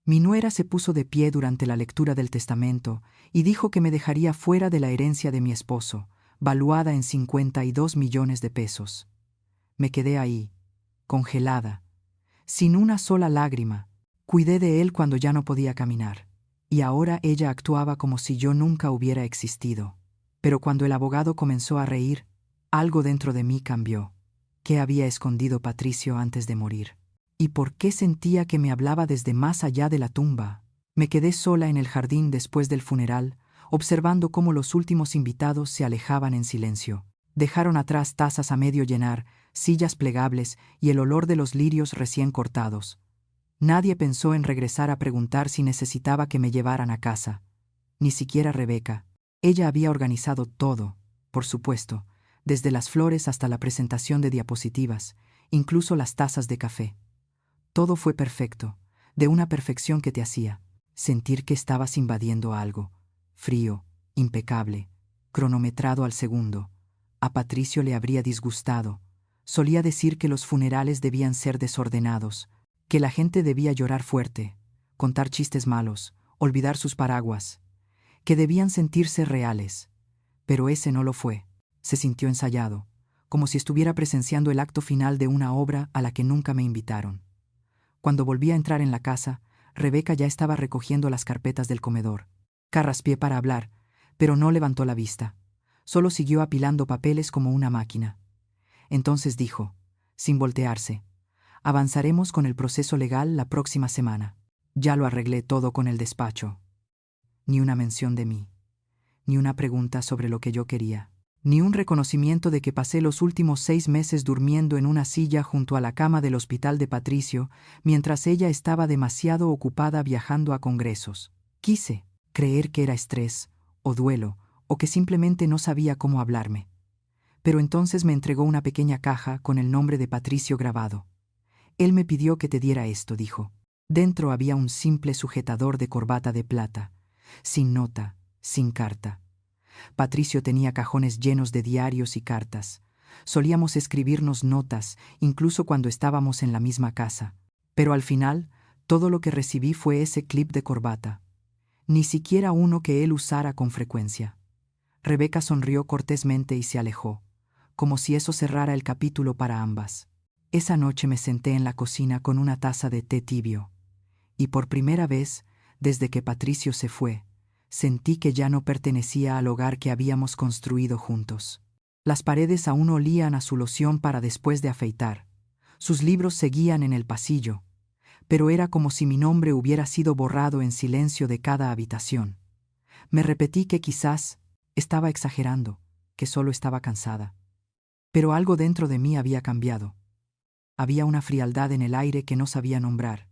Mi nuera se puso de pie durante la lectura del testamento y dijo que me dejaría fuera de la herencia de mi esposo, valuada en 52 millones de pesos. Me quedé ahí, congelada, sin una sola lágrima. Cuidé de él cuando ya no podía caminar, y ahora ella actuaba como si yo nunca hubiera existido. Pero cuando el abogado comenzó a reír, algo dentro de mí cambió. ¿Qué había escondido Patricio antes de morir? ¿Y por qué sentía que me hablaba desde más allá de la tumba? Me quedé sola en el jardín después del funeral, observando cómo los últimos invitados se alejaban en silencio. Dejaron atrás tazas a medio llenar, sillas plegables y el olor de los lirios recién cortados. Nadie pensó en regresar a preguntar si necesitaba que me llevaran a casa. Ni siquiera Rebeca. Ella había organizado todo, por supuesto, desde las flores hasta la presentación de diapositivas, incluso las tazas de café. Todo fue perfecto, de una perfección que te hacía sentir que estabas invadiendo algo, frío, impecable, cronometrado al segundo. A Patricio le habría disgustado. Solía decir que los funerales debían ser desordenados, que la gente debía llorar fuerte, contar chistes malos, olvidar sus paraguas, que debían sentirse reales. Pero ese no lo fue. Se sintió ensayado, como si estuviera presenciando el acto final de una obra a la que nunca me invitaron. Cuando volví a entrar en la casa, Rebeca ya estaba recogiendo las carpetas del comedor. Carraspié para hablar, pero no levantó la vista. Solo siguió apilando papeles como una máquina. Entonces dijo, sin voltearse: avanzaremos con el proceso legal la próxima semana. Ya lo arreglé todo con el despacho. Ni una mención de mí, ni una pregunta sobre lo que yo quería, ni un reconocimiento de que pasé los últimos 6 meses durmiendo en una silla junto a la cama del hospital de Patricio, mientras ella estaba demasiado ocupada viajando a congresos. Quise creer que era estrés, o duelo, o que simplemente no sabía cómo hablarme. Pero entonces me entregó una pequeña caja con el nombre de Patricio grabado. Él me pidió que te diera esto, dijo. Dentro había un simple sujetador de corbata de plata, sin nota, sin carta. Patricio tenía cajones llenos de diarios y cartas. Solíamos escribirnos notas, incluso cuando estábamos en la misma casa. Pero al final, todo lo que recibí fue ese clip de corbata. Ni siquiera uno que él usara con frecuencia. Rebeca sonrió cortésmente y se alejó, como si eso cerrara el capítulo para ambas. Esa noche me senté en la cocina con una taza de té tibio. Y por primera vez, desde que Patricio se fue, sentí que ya no pertenecía al hogar que habíamos construido juntos. Las paredes aún olían a su loción para después de afeitar. Sus libros seguían en el pasillo, pero era como si mi nombre hubiera sido borrado en silencio de cada habitación. Me repetí que quizás estaba exagerando, que solo estaba cansada. Pero algo dentro de mí había cambiado. Había una frialdad en el aire que no sabía nombrar,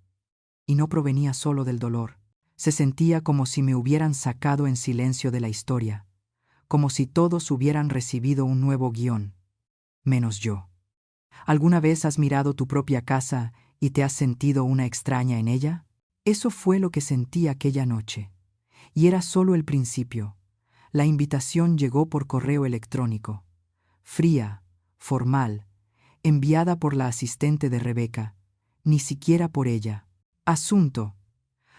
y no provenía solo del dolor. Se sentía como si me hubieran sacado en silencio de la historia, como si todos hubieran recibido un nuevo guión, menos yo. ¿Alguna vez has mirado tu propia casa y te has sentido una extraña en ella? Eso fue lo que sentí aquella noche, y era solo el principio. La invitación llegó por correo electrónico, fría, formal, enviada por la asistente de Rebeca, ni siquiera por ella. Asunto: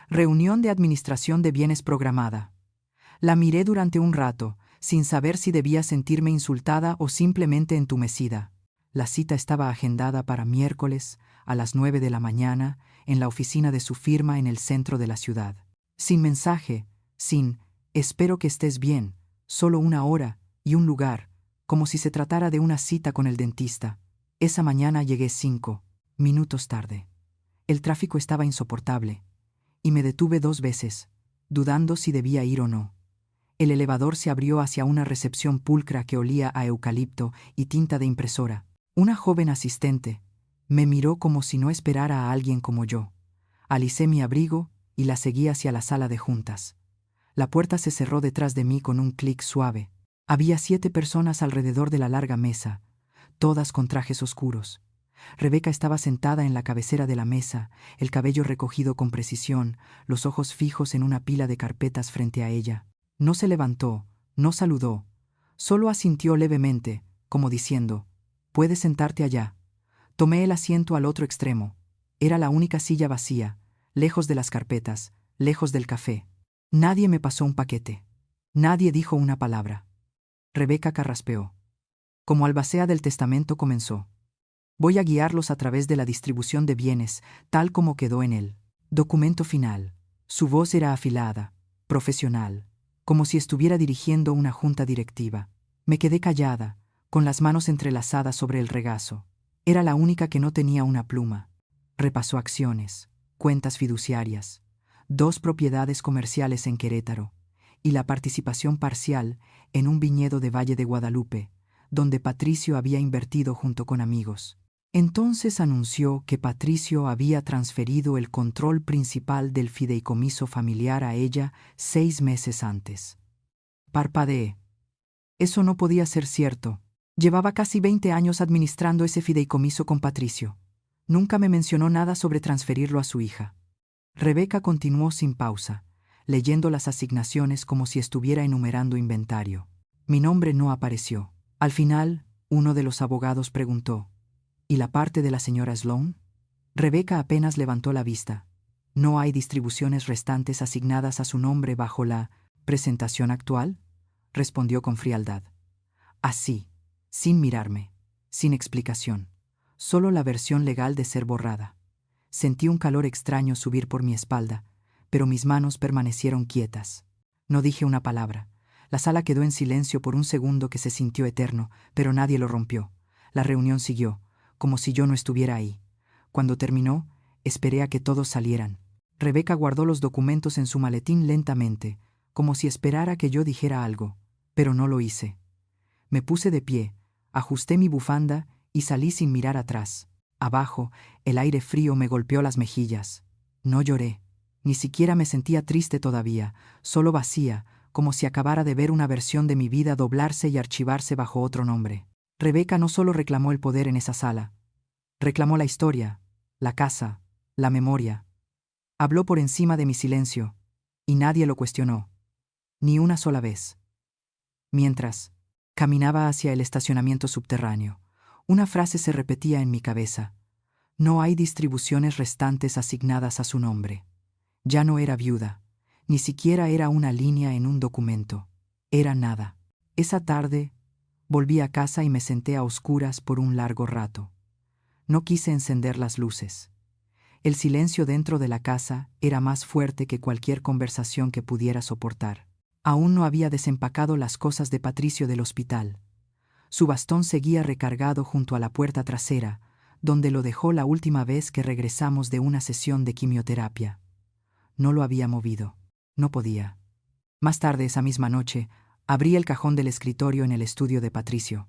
reunión de administración de bienes programada. La miré durante un rato, sin saber si debía sentirme insultada o simplemente entumecida. La cita estaba agendada para miércoles, a las 9 de la mañana, en la oficina de su firma en el centro de la ciudad. Sin mensaje, sin «espero que estés bien», solo una hora y un lugar, como si se tratara de una cita con el dentista. Esa mañana llegué 5 minutos tarde. El tráfico estaba insoportable, y me detuve 2 veces, dudando si debía ir o no. El elevador se abrió hacia una recepción pulcra que olía a eucalipto y tinta de impresora. Una joven asistente me miró como si no esperara a alguien como yo. Alicé mi abrigo y la seguí hacia la sala de juntas. La puerta se cerró detrás de mí con un clic suave. Había 7 personas alrededor de la larga mesa, todas con trajes oscuros. Rebeca estaba sentada en la cabecera de la mesa, el cabello recogido con precisión, los ojos fijos en una pila de carpetas frente a ella. No se levantó, no saludó, solo asintió levemente, como diciendo: «Puedes sentarte allá». Tomé el asiento al otro extremo. Era la única silla vacía, lejos de las carpetas, lejos del café. Nadie me pasó un paquete. Nadie dijo una palabra. Rebeca carraspeó. Como albacea del testamento comenzó. Voy a guiarlos a través de la distribución de bienes, tal como quedó en el documento final. Su voz era afilada, profesional, como si estuviera dirigiendo una junta directiva. Me quedé callada, con las manos entrelazadas sobre el regazo. Era la única que no tenía una pluma. Repasó acciones, cuentas fiduciarias, 2 propiedades comerciales en Querétaro y la participación parcial en un viñedo de Valle de Guadalupe, donde Patricio había invertido junto con amigos. Entonces anunció que Patricio había transferido el control principal del fideicomiso familiar a ella 6 meses antes. Parpadeé. Eso no podía ser cierto. Llevaba casi 20 años administrando ese fideicomiso con Patricio. Nunca me mencionó nada sobre transferirlo a su hija. Rebeca continuó sin pausa, leyendo las asignaciones como si estuviera enumerando inventario. Mi nombre no apareció. Al final, uno de los abogados preguntó, ¿y la parte de la señora Sloan? Rebeca apenas levantó la vista. ¿No hay distribuciones restantes asignadas a su nombre bajo la presentación actual? Respondió con frialdad. Así, sin mirarme, sin explicación, solo la versión legal de ser borrada. Sentí un calor extraño subir por mi espalda, pero mis manos permanecieron quietas. No dije una palabra. La sala quedó en silencio por un segundo que se sintió eterno, pero nadie lo rompió. La reunión siguió, como si yo no estuviera ahí. Cuando terminó, esperé a que todos salieran. Rebeca guardó los documentos en su maletín lentamente, como si esperara que yo dijera algo, pero no lo hice. Me puse de pie, ajusté mi bufanda y salí sin mirar atrás. Abajo, el aire frío me golpeó las mejillas. No lloré. Ni siquiera me sentía triste todavía, solo vacía, como si acabara de ver una versión de mi vida doblarse y archivarse bajo otro nombre. Rebeca no solo reclamó el poder en esa sala, reclamó la historia, la casa, la memoria. Habló por encima de mi silencio, y nadie lo cuestionó, ni una sola vez. Mientras caminaba hacia el estacionamiento subterráneo, una frase se repetía en mi cabeza. No hay distribuciones restantes asignadas a su nombre. Ya no era viuda, ni siquiera era una línea en un documento. Era nada. Esa tarde, volví a casa y me senté a oscuras por un largo rato. No quise encender las luces. El silencio dentro de la casa era más fuerte que cualquier conversación que pudiera soportar. Aún no había desempacado las cosas de Patricio del hospital. Su bastón seguía recargado junto a la puerta trasera, donde lo dejó la última vez que regresamos de una sesión de quimioterapia. No lo había movido. No podía. Más tarde esa misma noche, abrí el cajón del escritorio en el estudio de Patricio.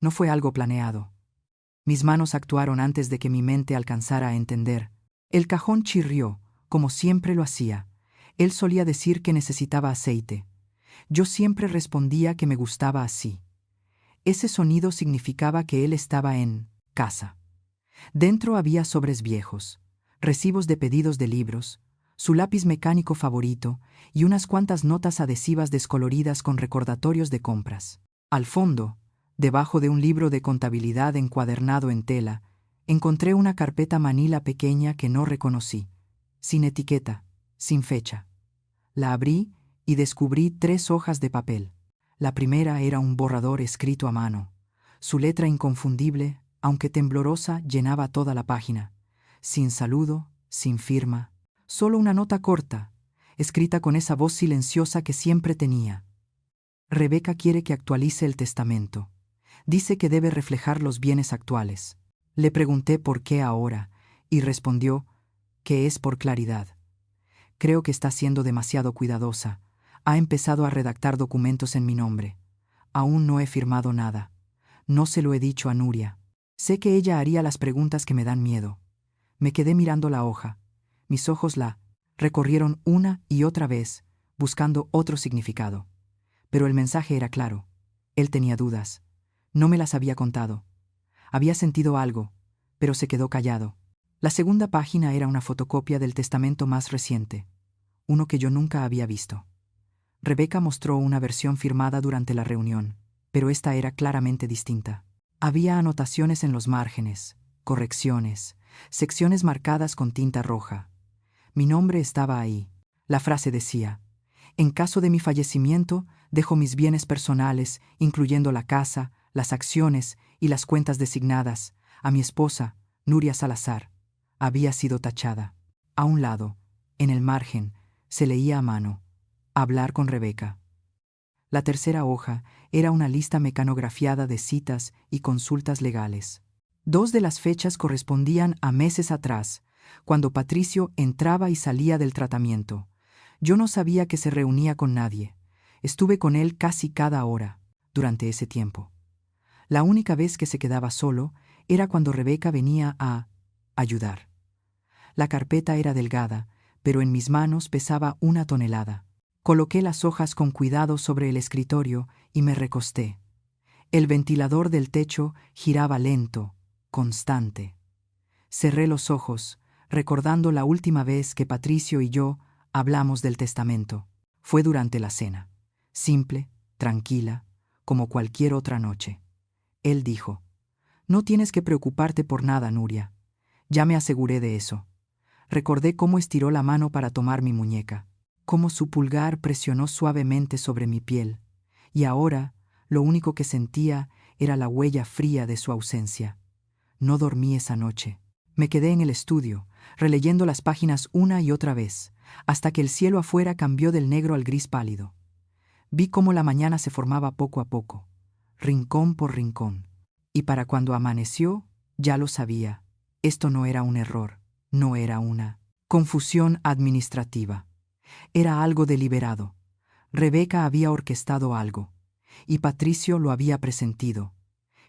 No fue algo planeado. Mis manos actuaron antes de que mi mente alcanzara a entender. El cajón chirrió, como siempre lo hacía. Él solía decir que necesitaba aceite. Yo siempre respondía que me gustaba así. Ese sonido significaba que él estaba en casa. Dentro había sobres viejos, recibos de pedidos de libros, su lápiz mecánico favorito y unas cuantas notas adhesivas descoloridas con recordatorios de compras. Al fondo, debajo de un libro de contabilidad encuadernado en tela, encontré una carpeta manila pequeña que no reconocí, sin etiqueta, sin fecha. La abrí y descubrí 3 hojas de papel. La primera era un borrador escrito a mano. Su letra inconfundible, aunque temblorosa, llenaba toda la página. Sin saludo, sin firma, solo una nota corta, escrita con esa voz silenciosa que siempre tenía. Rebeca quiere que actualice el testamento. Dice que debe reflejar los bienes actuales. Le pregunté por qué ahora, y respondió que es por claridad. Creo que está siendo demasiado cuidadosa. Ha empezado a redactar documentos en mi nombre. Aún no he firmado nada. No se lo he dicho a Nuria. Sé que ella haría las preguntas que me dan miedo. Me quedé mirando la hoja. Mis ojos la recorrieron una y otra vez, buscando otro significado. Pero el mensaje era claro. Él tenía dudas. No me las había contado. Había sentido algo, pero se quedó callado. La segunda página era una fotocopia del testamento más reciente, uno que yo nunca había visto. Rebeca mostró una versión firmada durante la reunión, pero esta era claramente distinta. Había anotaciones en los márgenes, correcciones, secciones marcadas con tinta roja. Mi nombre estaba ahí. La frase decía: en caso de mi fallecimiento, dejo mis bienes personales, incluyendo la casa, las acciones y las cuentas designadas, a mi esposa, Nuria Salazar. Había sido tachada. A un lado, en el margen, se leía a mano: hablar con Rebeca. La tercera hoja era una lista mecanografiada de citas y consultas legales. 2 de las fechas correspondían a meses atrás, cuando Patricio entraba y salía del tratamiento. Yo no sabía que se reunía con nadie. Estuve con él casi cada hora, durante ese tiempo. La única vez que se quedaba solo era cuando Rebeca venía a ayudar. La carpeta era delgada, pero en mis manos pesaba 1 tonelada. Coloqué las hojas con cuidado sobre el escritorio y me recosté. El ventilador del techo giraba lento, constante. Cerré los ojos, recordando la última vez que Patricio y yo hablamos del testamento. Fue durante la cena. Simple, tranquila, como cualquier otra noche. Él dijo: no tienes que preocuparte por nada, Nuria. Ya me aseguré de eso. Recordé cómo estiró la mano para tomar mi muñeca, cómo su pulgar presionó suavemente sobre mi piel, y ahora lo único que sentía era la huella fría de su ausencia. No dormí esa noche. Me quedé en el estudio, releyendo las páginas una y otra vez, hasta que el cielo afuera cambió del negro al gris pálido. Vi cómo la mañana se formaba poco a poco, rincón por rincón, y para cuando amaneció, ya lo sabía. Esto no era un error, no era una confusión administrativa. Era algo deliberado. Rebeca había orquestado algo, y Patricio lo había presentido.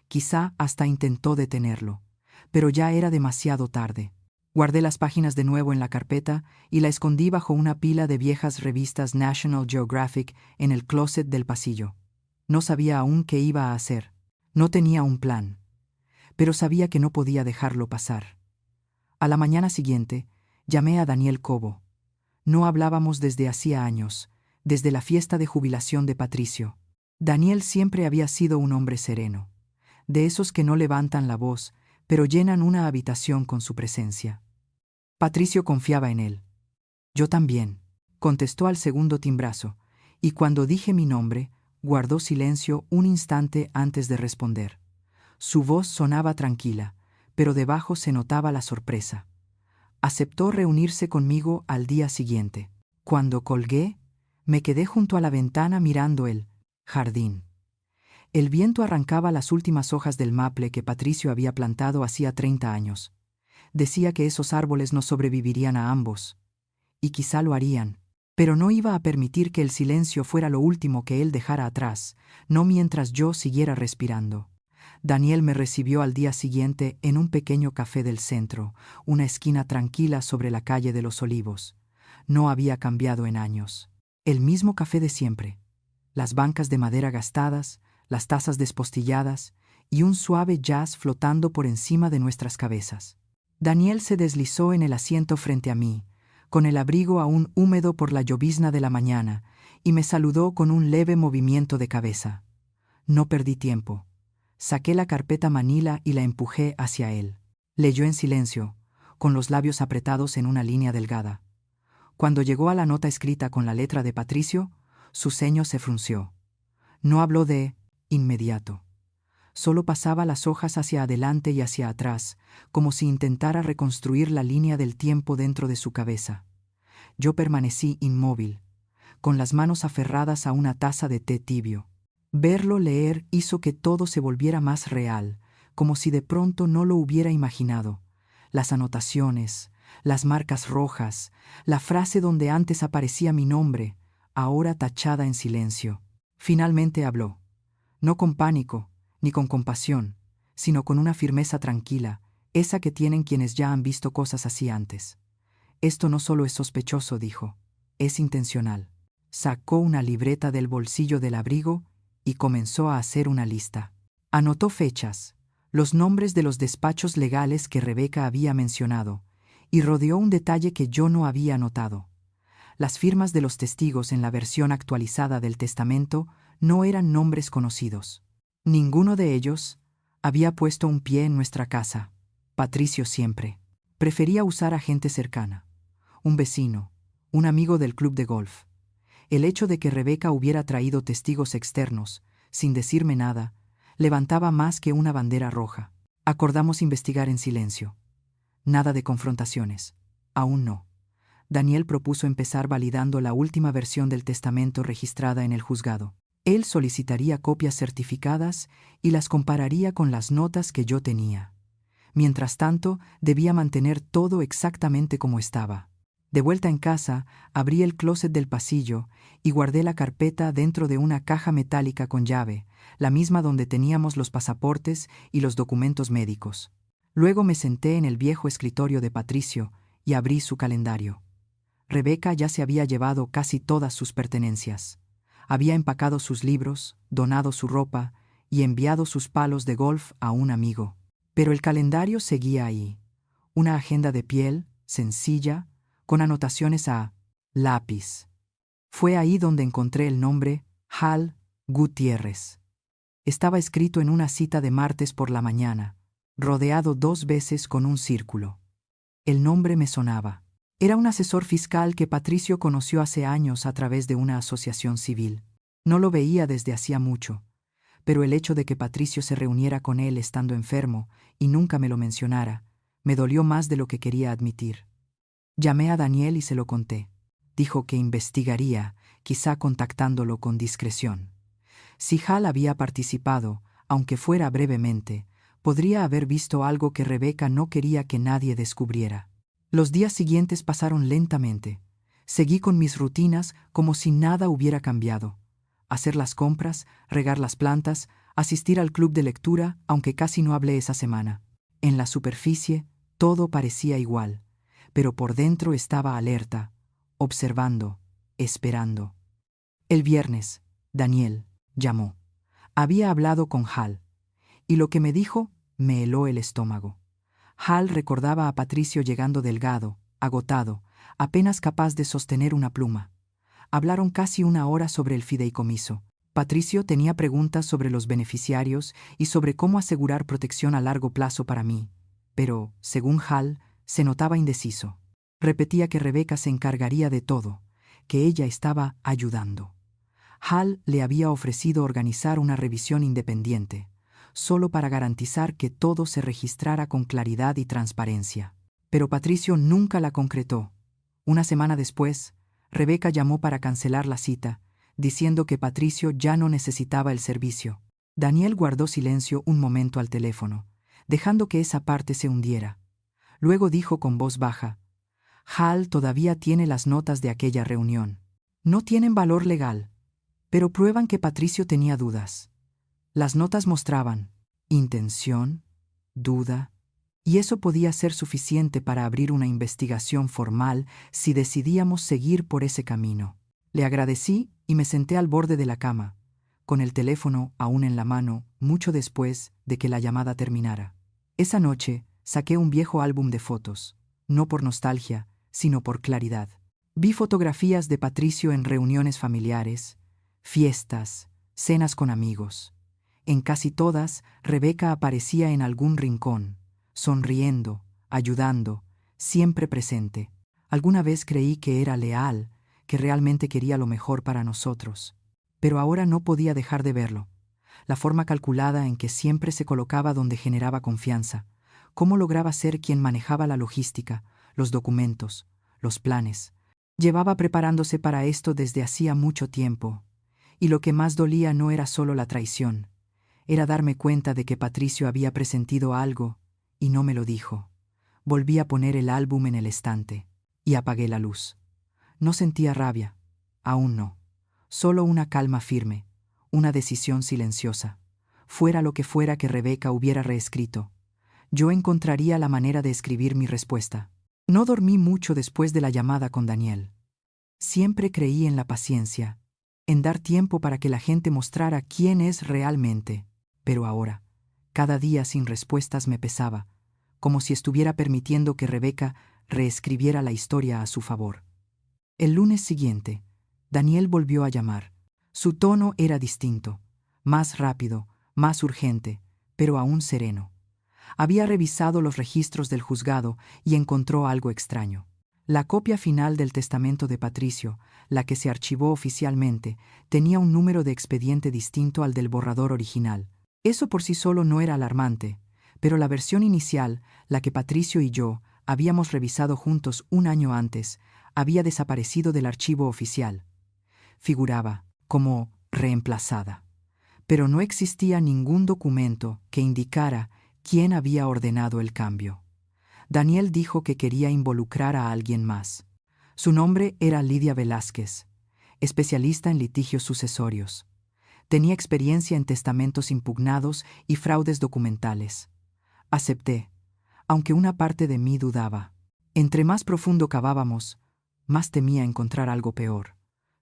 Quizá hasta intentó detenerlo, pero ya era demasiado tarde. Guardé las páginas de nuevo en la carpeta y la escondí bajo una pila de viejas revistas National Geographic en el closet del pasillo. No sabía aún qué iba a hacer. No tenía un plan, pero sabía que no podía dejarlo pasar. A la mañana siguiente, llamé a Daniel Cobo. No hablábamos desde hacía años, desde la fiesta de jubilación de Patricio. Daniel siempre había sido un hombre sereno, de esos que no levantan la voz, pero llenan una habitación con su presencia. Patricio confiaba en él. Yo también, contestó al segundo timbrazo, y cuando dije mi nombre, guardó silencio un instante antes de responder. Su voz sonaba tranquila, pero debajo se notaba la sorpresa. Aceptó reunirse conmigo al día siguiente. Cuando colgué, me quedé junto a la ventana mirando el jardín. El viento arrancaba las últimas hojas del maple que Patricio había plantado hacía 30 años. Decía que esos árboles no sobrevivirían a ambos. Y quizá lo harían, pero no iba a permitir que el silencio fuera lo último que él dejara atrás, no mientras yo siguiera respirando. Daniel me recibió al día siguiente en un pequeño café del centro, una esquina tranquila sobre la calle de los Olivos. No había cambiado en años. El mismo café de siempre. Las bancas de madera gastadas, las tazas despostilladas y un suave jazz flotando por encima de nuestras cabezas. Daniel se deslizó en el asiento frente a mí, con el abrigo aún húmedo por la llovizna de la mañana, y me saludó con un leve movimiento de cabeza. No perdí tiempo. Saqué la carpeta manila y la empujé hacia él. Leyó en silencio, con los labios apretados en una línea delgada. Cuando llegó a la nota escrita con la letra de Patricio, su ceño se frunció. No habló de inmediato. Solo pasaba las hojas hacia adelante y hacia atrás, como si intentara reconstruir la línea del tiempo dentro de su cabeza. Yo permanecí inmóvil, con las manos aferradas a una taza de té tibio. Verlo leer hizo que todo se volviera más real, como si de pronto no lo hubiera imaginado. Las anotaciones, las marcas rojas, la frase donde antes aparecía mi nombre, ahora tachada en silencio. Finalmente habló, no con pánico, ni con compasión, sino con una firmeza tranquila, esa que tienen quienes ya han visto cosas así antes. Esto no solo es sospechoso, dijo, es intencional. Sacó una libreta del bolsillo del abrigo y comenzó a hacer una lista. Anotó fechas, los nombres de los despachos legales que Rebeca había mencionado, y rodeó un detalle que yo no había notado. Las firmas de los testigos en la versión actualizada del testamento no eran nombres conocidos. Ninguno de ellos había puesto un pie en nuestra casa. Patricio siempre prefería usar a gente cercana. un vecino, un amigo del club de golf. El hecho de que Rebeca hubiera traído testigos externos, sin decirme nada, levantaba más que una bandera roja. Acordamos investigar en silencio. Nada de confrontaciones. Aún no. Daniel propuso empezar validando la última versión del testamento registrada en el juzgado. Él solicitaría copias certificadas y las compararía con las notas que yo tenía. Mientras tanto, debía mantener todo exactamente como estaba. De vuelta en casa, abrí el closet del pasillo y guardé la carpeta dentro de una caja metálica con llave, la misma donde teníamos los pasaportes y los documentos médicos. Luego me senté en el viejo escritorio de Patricio y abrí su calendario. Rebeca ya se había llevado casi todas sus pertenencias. Había empacado sus libros, donado su ropa y enviado sus palos de golf a un amigo. Pero el calendario seguía ahí. Una agenda de piel, sencilla, con anotaciones a lápiz. Fue ahí donde encontré el nombre Hal Gutiérrez. Estaba escrito en una cita de martes por la mañana, rodeado 2 veces con un círculo. El nombre me sonaba. Era un asesor fiscal que Patricio conoció hace años a través de una asociación civil. No lo veía desde hacía mucho, pero el hecho de que Patricio se reuniera con él estando enfermo y nunca me lo mencionara, me dolió más de lo que quería admitir. Llamé a Daniel y se lo conté. Dijo que investigaría, quizá contactándolo con discreción. Si Hal había participado, aunque fuera brevemente, podría haber visto algo que Rebeca no quería que nadie descubriera. Los días siguientes pasaron lentamente. Seguí con mis rutinas como si nada hubiera cambiado. Hacer las compras, regar las plantas, asistir al club de lectura, aunque casi no hablé esa semana. En la superficie, todo parecía igual, pero por dentro estaba alerta, observando, esperando. El viernes, Daniel llamó. Había hablado con Hal, y lo que me dijo me heló el estómago. Hal recordaba a Patricio llegando delgado, agotado, apenas capaz de sostener una pluma. Hablaron casi 1 hora sobre el fideicomiso. Patricio tenía preguntas sobre los beneficiarios y sobre cómo asegurar protección a largo plazo para mí, pero, según Hal, se notaba indeciso. Repetía que Rebeca se encargaría de todo, que ella estaba ayudando. Hal le había ofrecido organizar una revisión independiente, solo para garantizar que todo se registrara con claridad y transparencia. Pero Patricio nunca la concretó. Una semana después, Rebeca llamó para cancelar la cita, diciendo que Patricio ya no necesitaba el servicio. Daniel guardó silencio un momento al teléfono, dejando que esa parte se hundiera. Luego dijo con voz baja: Hal todavía tiene las notas de aquella reunión. No tienen valor legal, pero prueban que Patricio tenía dudas. Las notas mostraban intención, duda, y eso podía ser suficiente para abrir una investigación formal si decidíamos seguir por ese camino. Le agradecí y me senté al borde de la cama, con el teléfono aún en la mano, mucho después de que la llamada terminara. Esa noche saqué un viejo álbum de fotos, no por nostalgia, sino por claridad. Vi fotografías de Patricio en reuniones familiares, fiestas, cenas con amigos. En casi todas, Rebeca aparecía en algún rincón, sonriendo, ayudando, siempre presente. Alguna vez creí que era leal, que realmente quería lo mejor para nosotros. Pero ahora no podía dejar de verlo. La forma calculada en que siempre se colocaba donde generaba confianza. Cómo lograba ser quien manejaba la logística, los documentos, los planes. Llevaba preparándose para esto desde hacía mucho tiempo. Y lo que más dolía no era solo la traición. Era darme cuenta de que Patricio había presentido algo y no me lo dijo. Volví a poner el álbum en el estante y apagué la luz. No sentía rabia, aún no. Solo una calma firme, una decisión silenciosa. Fuera lo que fuera que Rebeca hubiera reescrito, yo encontraría la manera de escribir mi respuesta. No dormí mucho después de la llamada con Daniel. Siempre creí en la paciencia, en dar tiempo para que la gente mostrara quién es realmente. Pero ahora, cada día sin respuestas me pesaba, como si estuviera permitiendo que Rebeca reescribiera la historia a su favor. El lunes siguiente, Daniel volvió a llamar. Su tono era distinto, más rápido, más urgente, pero aún sereno. Había revisado los registros del juzgado y encontró algo extraño. La copia final del testamento de Patricio, la que se archivó oficialmente, tenía un número de expediente distinto al del borrador original. Eso por sí solo no era alarmante, pero la versión inicial, la que Patricio y yo habíamos revisado juntos un año antes, había desaparecido del archivo oficial. Figuraba como reemplazada. Pero no existía ningún documento que indicara quién había ordenado el cambio. Daniel dijo que quería involucrar a alguien más. Su nombre era Lidia Velázquez, especialista en litigios sucesorios. Tenía experiencia en testamentos impugnados y fraudes documentales. Acepté, aunque una parte de mí dudaba. Entre más profundo cavábamos, más temía encontrar algo peor.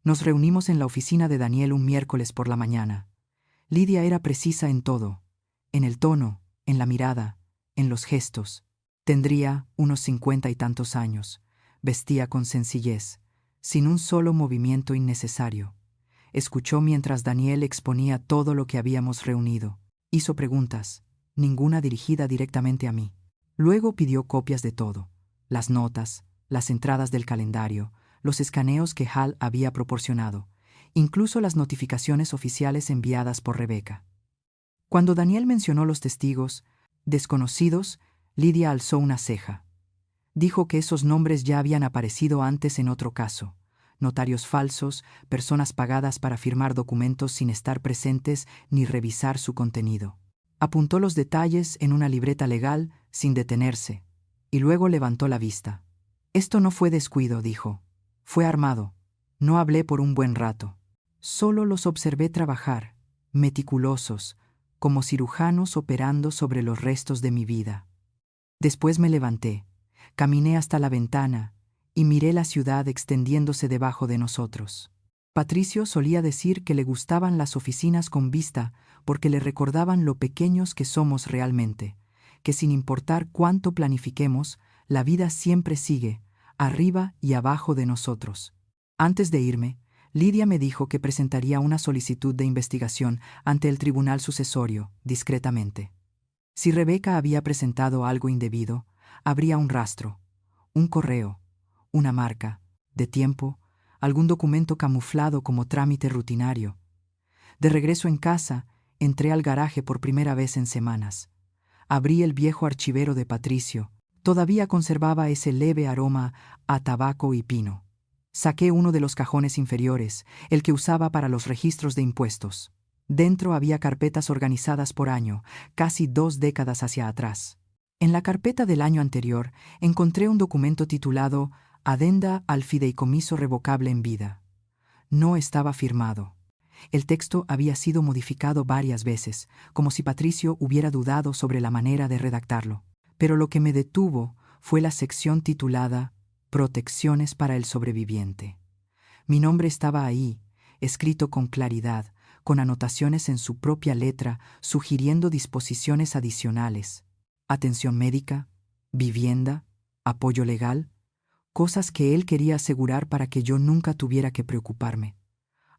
Nos reunimos en la oficina de Daniel un miércoles por la mañana. Lidia era precisa en todo, en el tono, en la mirada, en los gestos. Tendría unos 50 y tantos años. Vestía con sencillez, sin un solo movimiento innecesario. Escuchó mientras Daniel exponía todo lo que habíamos reunido. Hizo preguntas, ninguna dirigida directamente a mí. Luego pidió copias de todo: las notas, las entradas del calendario, los escaneos que Hal había proporcionado, incluso las notificaciones oficiales enviadas por Rebeca. Cuando Daniel mencionó los testigos desconocidos, Lidia alzó una ceja. Dijo que esos nombres ya habían aparecido antes en otro caso: notarios falsos, personas pagadas para firmar documentos sin estar presentes ni revisar su contenido. Apuntó los detalles en una libreta legal sin detenerse, y luego levantó la vista. Esto no fue descuido, dijo. Fue armado. No hablé por un buen rato. Solo los observé trabajar, meticulosos, como cirujanos operando sobre los restos de mi vida. Después me levanté, caminé hasta la ventana y miré la ciudad extendiéndose debajo de nosotros. Patricio solía decir que le gustaban las oficinas con vista porque le recordaban lo pequeños que somos realmente, que sin importar cuánto planifiquemos, la vida siempre sigue, arriba y abajo de nosotros. Antes de irme, Lidia me dijo que presentaría una solicitud de investigación ante el tribunal sucesorio, discretamente. Si Rebeca había presentado algo indebido, habría un rastro, un correo, una marca, de tiempo, algún documento camuflado como trámite rutinario. De regreso en casa, entré al garaje por primera vez en semanas. Abrí el viejo archivero de Patricio. Todavía conservaba ese leve aroma a tabaco y pino. Saqué uno de los cajones inferiores, el que usaba para los registros de impuestos. Dentro había carpetas organizadas por año, casi 2 décadas hacia atrás. En la carpeta del año anterior encontré un documento titulado Adenda al fideicomiso revocable en vida. No estaba firmado. El texto había sido modificado varias veces, como si Patricio hubiera dudado sobre la manera de redactarlo. Pero lo que me detuvo fue la sección titulada Protecciones para el sobreviviente. Mi nombre estaba ahí, escrito con claridad, con anotaciones en su propia letra, sugiriendo disposiciones adicionales: atención médica, vivienda, apoyo legal, cosas que él quería asegurar para que yo nunca tuviera que preocuparme.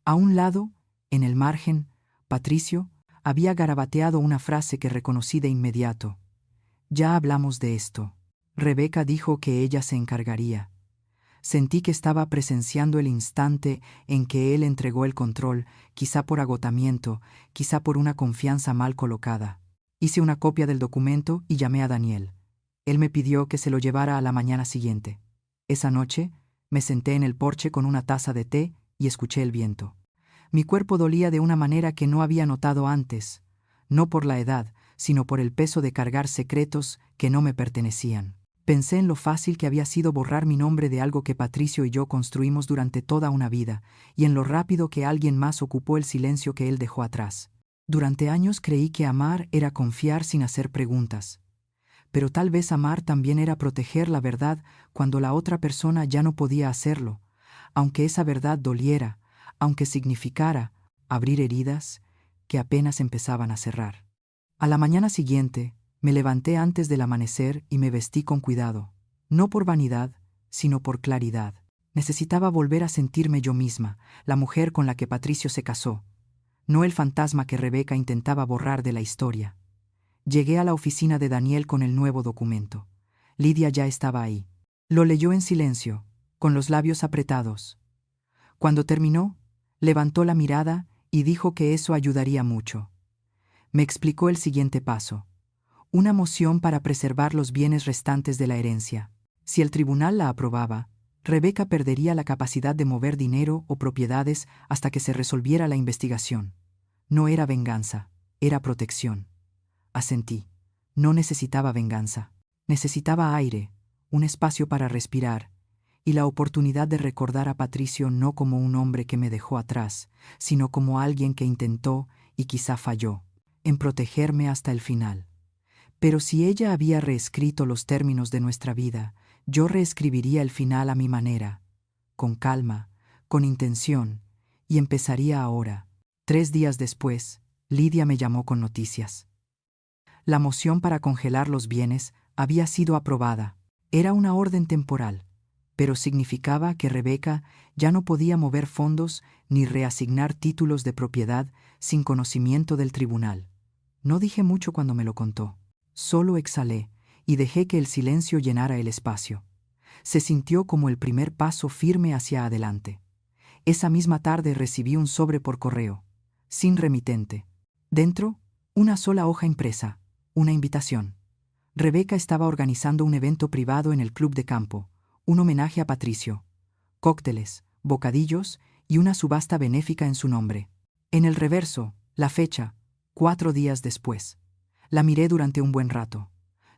A un lado, en el margen, Patricio había garabateado una frase que reconocí de inmediato. Ya hablamos de esto. Rebeca dijo que ella se encargaría. Sentí que estaba presenciando el instante en que él entregó el control, quizá por agotamiento, quizá por una confianza mal colocada. Hice una copia del documento y llamé a Daniel. Él me pidió que se lo llevara a la mañana siguiente. Esa noche me senté en el porche con una taza de té y escuché el viento. Mi cuerpo dolía de una manera que no había notado antes, no por la edad, sino por el peso de cargar secretos que no me pertenecían. Pensé en lo fácil que había sido borrar mi nombre de algo que Patricio y yo construimos durante toda una vida, y en lo rápido que alguien más ocupó el silencio que él dejó atrás. Durante años creí que amar era confiar sin hacer preguntas. Pero tal vez amar también era proteger la verdad cuando la otra persona ya no podía hacerlo, aunque esa verdad doliera, aunque significara abrir heridas que apenas empezaban a cerrar. A la mañana siguiente, me levanté antes del amanecer y me vestí con cuidado, no por vanidad, sino por claridad. Necesitaba volver a sentirme yo misma, la mujer con la que Patricio se casó, no el fantasma que Rebeca intentaba borrar de la historia. Llegué a la oficina de Daniel con el nuevo documento. Lidia ya estaba ahí. Lo leyó en silencio, con los labios apretados. Cuando terminó, levantó la mirada y dijo que eso ayudaría mucho. Me explicó el siguiente paso: una moción para preservar los bienes restantes de la herencia. Si el tribunal la aprobaba, Rebeca perdería la capacidad de mover dinero o propiedades hasta que se resolviera la investigación. No era venganza, era protección. Asentí. No necesitaba venganza. Necesitaba aire, un espacio para respirar, y la oportunidad de recordar a Patricio no como un hombre que me dejó atrás, sino como alguien que intentó, y quizá falló, en protegerme hasta el final. Pero si ella había reescrito los términos de nuestra vida, yo reescribiría el final a mi manera, con calma, con intención, y empezaría ahora. 3 días después, Lidia me llamó con noticias. La moción para congelar los bienes había sido aprobada. Era una orden temporal, pero significaba que Rebeca ya no podía mover fondos ni reasignar títulos de propiedad sin conocimiento del tribunal. No dije mucho cuando me lo contó. Solo exhalé y dejé que el silencio llenara el espacio. Se sintió como el primer paso firme hacia adelante. Esa misma tarde recibí un sobre por correo, sin remitente. Dentro, una sola hoja impresa, una invitación. Rebeca estaba organizando un evento privado en el club de campo, un homenaje a Patricio, cócteles, bocadillos y una subasta benéfica en su nombre. En el reverso, la fecha, 4 días después. La miré durante un buen rato.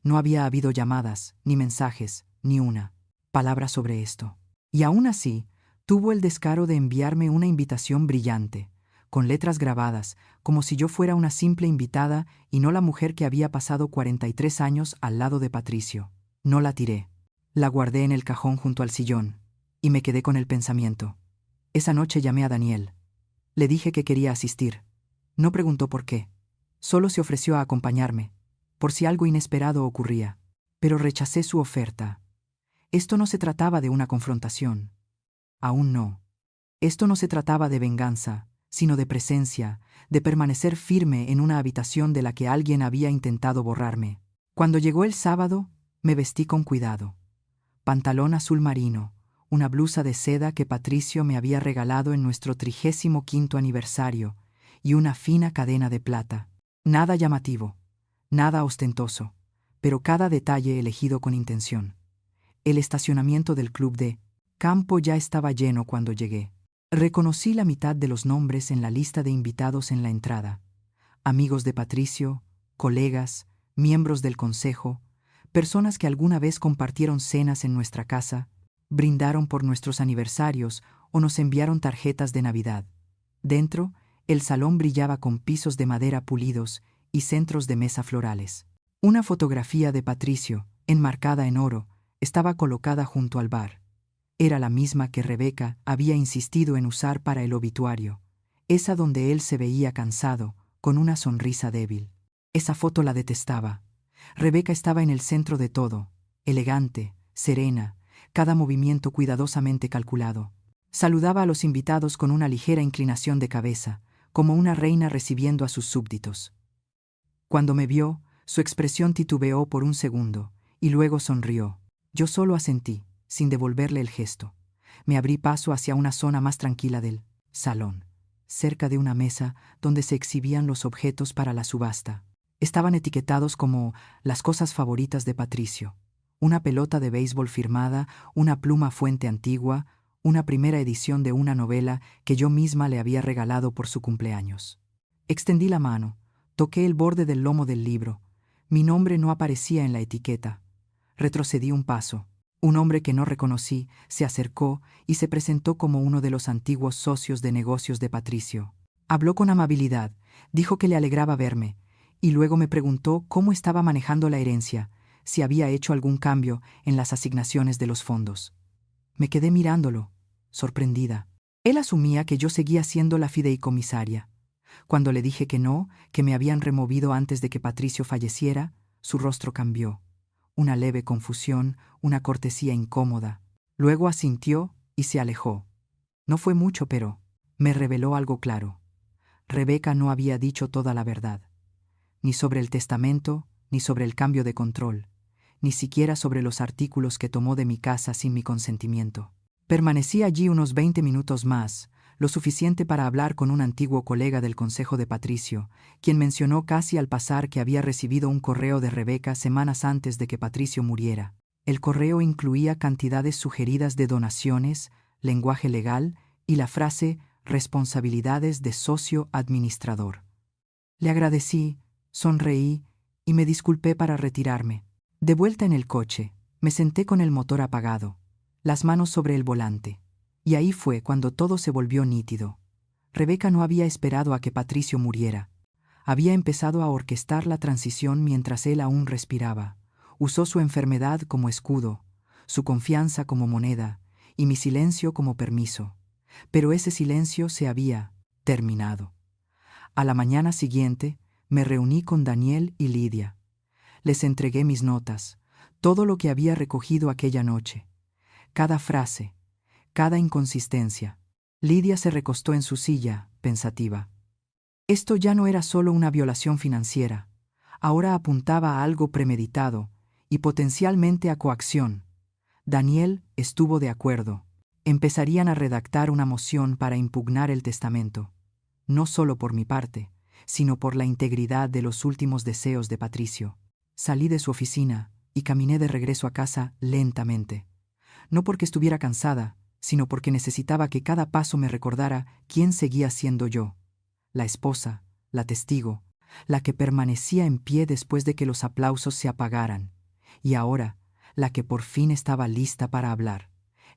No había habido llamadas, ni mensajes, ni una palabra sobre esto. Y aún así, tuvo el descaro de enviarme una invitación brillante, con letras grabadas, como si yo fuera una simple invitada y no la mujer que había pasado 43 años al lado de Patricio. No la tiré. La guardé en el cajón junto al sillón, y me quedé con el pensamiento. Esa noche llamé a Daniel. Le dije que quería asistir. No preguntó por qué. Solo se ofreció a acompañarme, por si algo inesperado ocurría. Pero rechacé su oferta. Esto no se trataba de una confrontación. Aún no. Esto no se trataba de venganza, sino de presencia, de permanecer firme en una habitación de la que alguien había intentado borrarme. Cuando llegó el sábado, me vestí con cuidado. Pantalón azul marino, una blusa de seda que Patricio me había regalado en nuestro 35º aniversario, y una fina cadena de plata. Nada llamativo, nada ostentoso, pero cada detalle elegido con intención. El estacionamiento del club de campo ya estaba lleno cuando llegué. Reconocí la mitad de los nombres en la lista de invitados en la entrada. Amigos de Patricio, colegas, miembros del consejo, personas que alguna vez compartieron cenas en nuestra casa, brindaron por nuestros aniversarios o nos enviaron tarjetas de Navidad. Dentro, el salón brillaba con pisos de madera pulidos y centros de mesa florales. Una fotografía de Patricio, enmarcada en oro, estaba colocada junto al bar. Era la misma que Rebeca había insistido en usar para el obituario, esa donde él se veía cansado, con una sonrisa débil. Esa foto la detestaba. Rebeca estaba en el centro de todo, elegante, serena, cada movimiento cuidadosamente calculado. Saludaba a los invitados con una ligera inclinación de cabeza, como una reina recibiendo a sus súbditos. Cuando me vio, su expresión titubeó por un segundo, y luego sonrió. Yo solo asentí, sin devolverle el gesto. Me abrí paso hacia una zona más tranquila del salón, cerca de una mesa donde se exhibían los objetos para la subasta. Estaban etiquetados como las cosas favoritas de Patricio: una pelota de béisbol firmada, una pluma fuente antigua, una primera edición de una novela que yo misma le había regalado por su cumpleaños. Extendí la mano, toqué el borde del lomo del libro. Mi nombre no aparecía en la etiqueta. Retrocedí un paso. Un hombre que no reconocí se acercó y se presentó como uno de los antiguos socios de negocios de Patricio. Habló con amabilidad, dijo que le alegraba verme, y luego me preguntó cómo estaba manejando la herencia, si había hecho algún cambio en las asignaciones de los fondos. Me quedé mirándolo, sorprendida. Él asumía que yo seguía siendo la fideicomisaria. Cuando le dije que no, que me habían removido antes de que Patricio falleciera, su rostro cambió. Una leve confusión, una cortesía incómoda. Luego asintió y se alejó. No fue mucho, pero me reveló algo claro. Rebeca no había dicho toda la verdad, ni sobre el testamento, ni sobre el cambio de control, ni siquiera sobre los artículos que tomó de mi casa sin mi consentimiento. Permanecí allí unos 20 minutos más, lo suficiente para hablar con un antiguo colega del consejo de Patricio, quien mencionó casi al pasar que había recibido un correo de Rebeca semanas antes de que Patricio muriera. El correo incluía cantidades sugeridas de donaciones, lenguaje legal y la frase responsabilidades de socio administrador. Le agradecí, sonreí y me disculpé para retirarme. De vuelta en el coche, me senté con el motor apagado, las manos sobre el volante. Y ahí fue cuando todo se volvió nítido. Rebeca no había esperado a que Patricio muriera. Había empezado a orquestar la transición mientras él aún respiraba. Usó su enfermedad como escudo, su confianza como moneda y mi silencio como permiso. Pero ese silencio se había terminado. A la mañana siguiente, me reuní con Daniel y Lidia. Les entregué mis notas, todo lo que había recogido aquella noche. Cada frase, cada inconsistencia. Lidia se recostó en su silla, pensativa. Esto ya no era solo una violación financiera. Ahora apuntaba a algo premeditado y potencialmente a coacción. Daniel estuvo de acuerdo. Empezarían a redactar una moción para impugnar el testamento. No solo por mi parte, sino por la integridad de los últimos deseos de Patricio. Salí de su oficina y caminé de regreso a casa lentamente. No porque estuviera cansada, sino porque necesitaba que cada paso me recordara quién seguía siendo yo. La esposa, la testigo, la que permanecía en pie después de que los aplausos se apagaran. Y ahora, la que por fin estaba lista para hablar.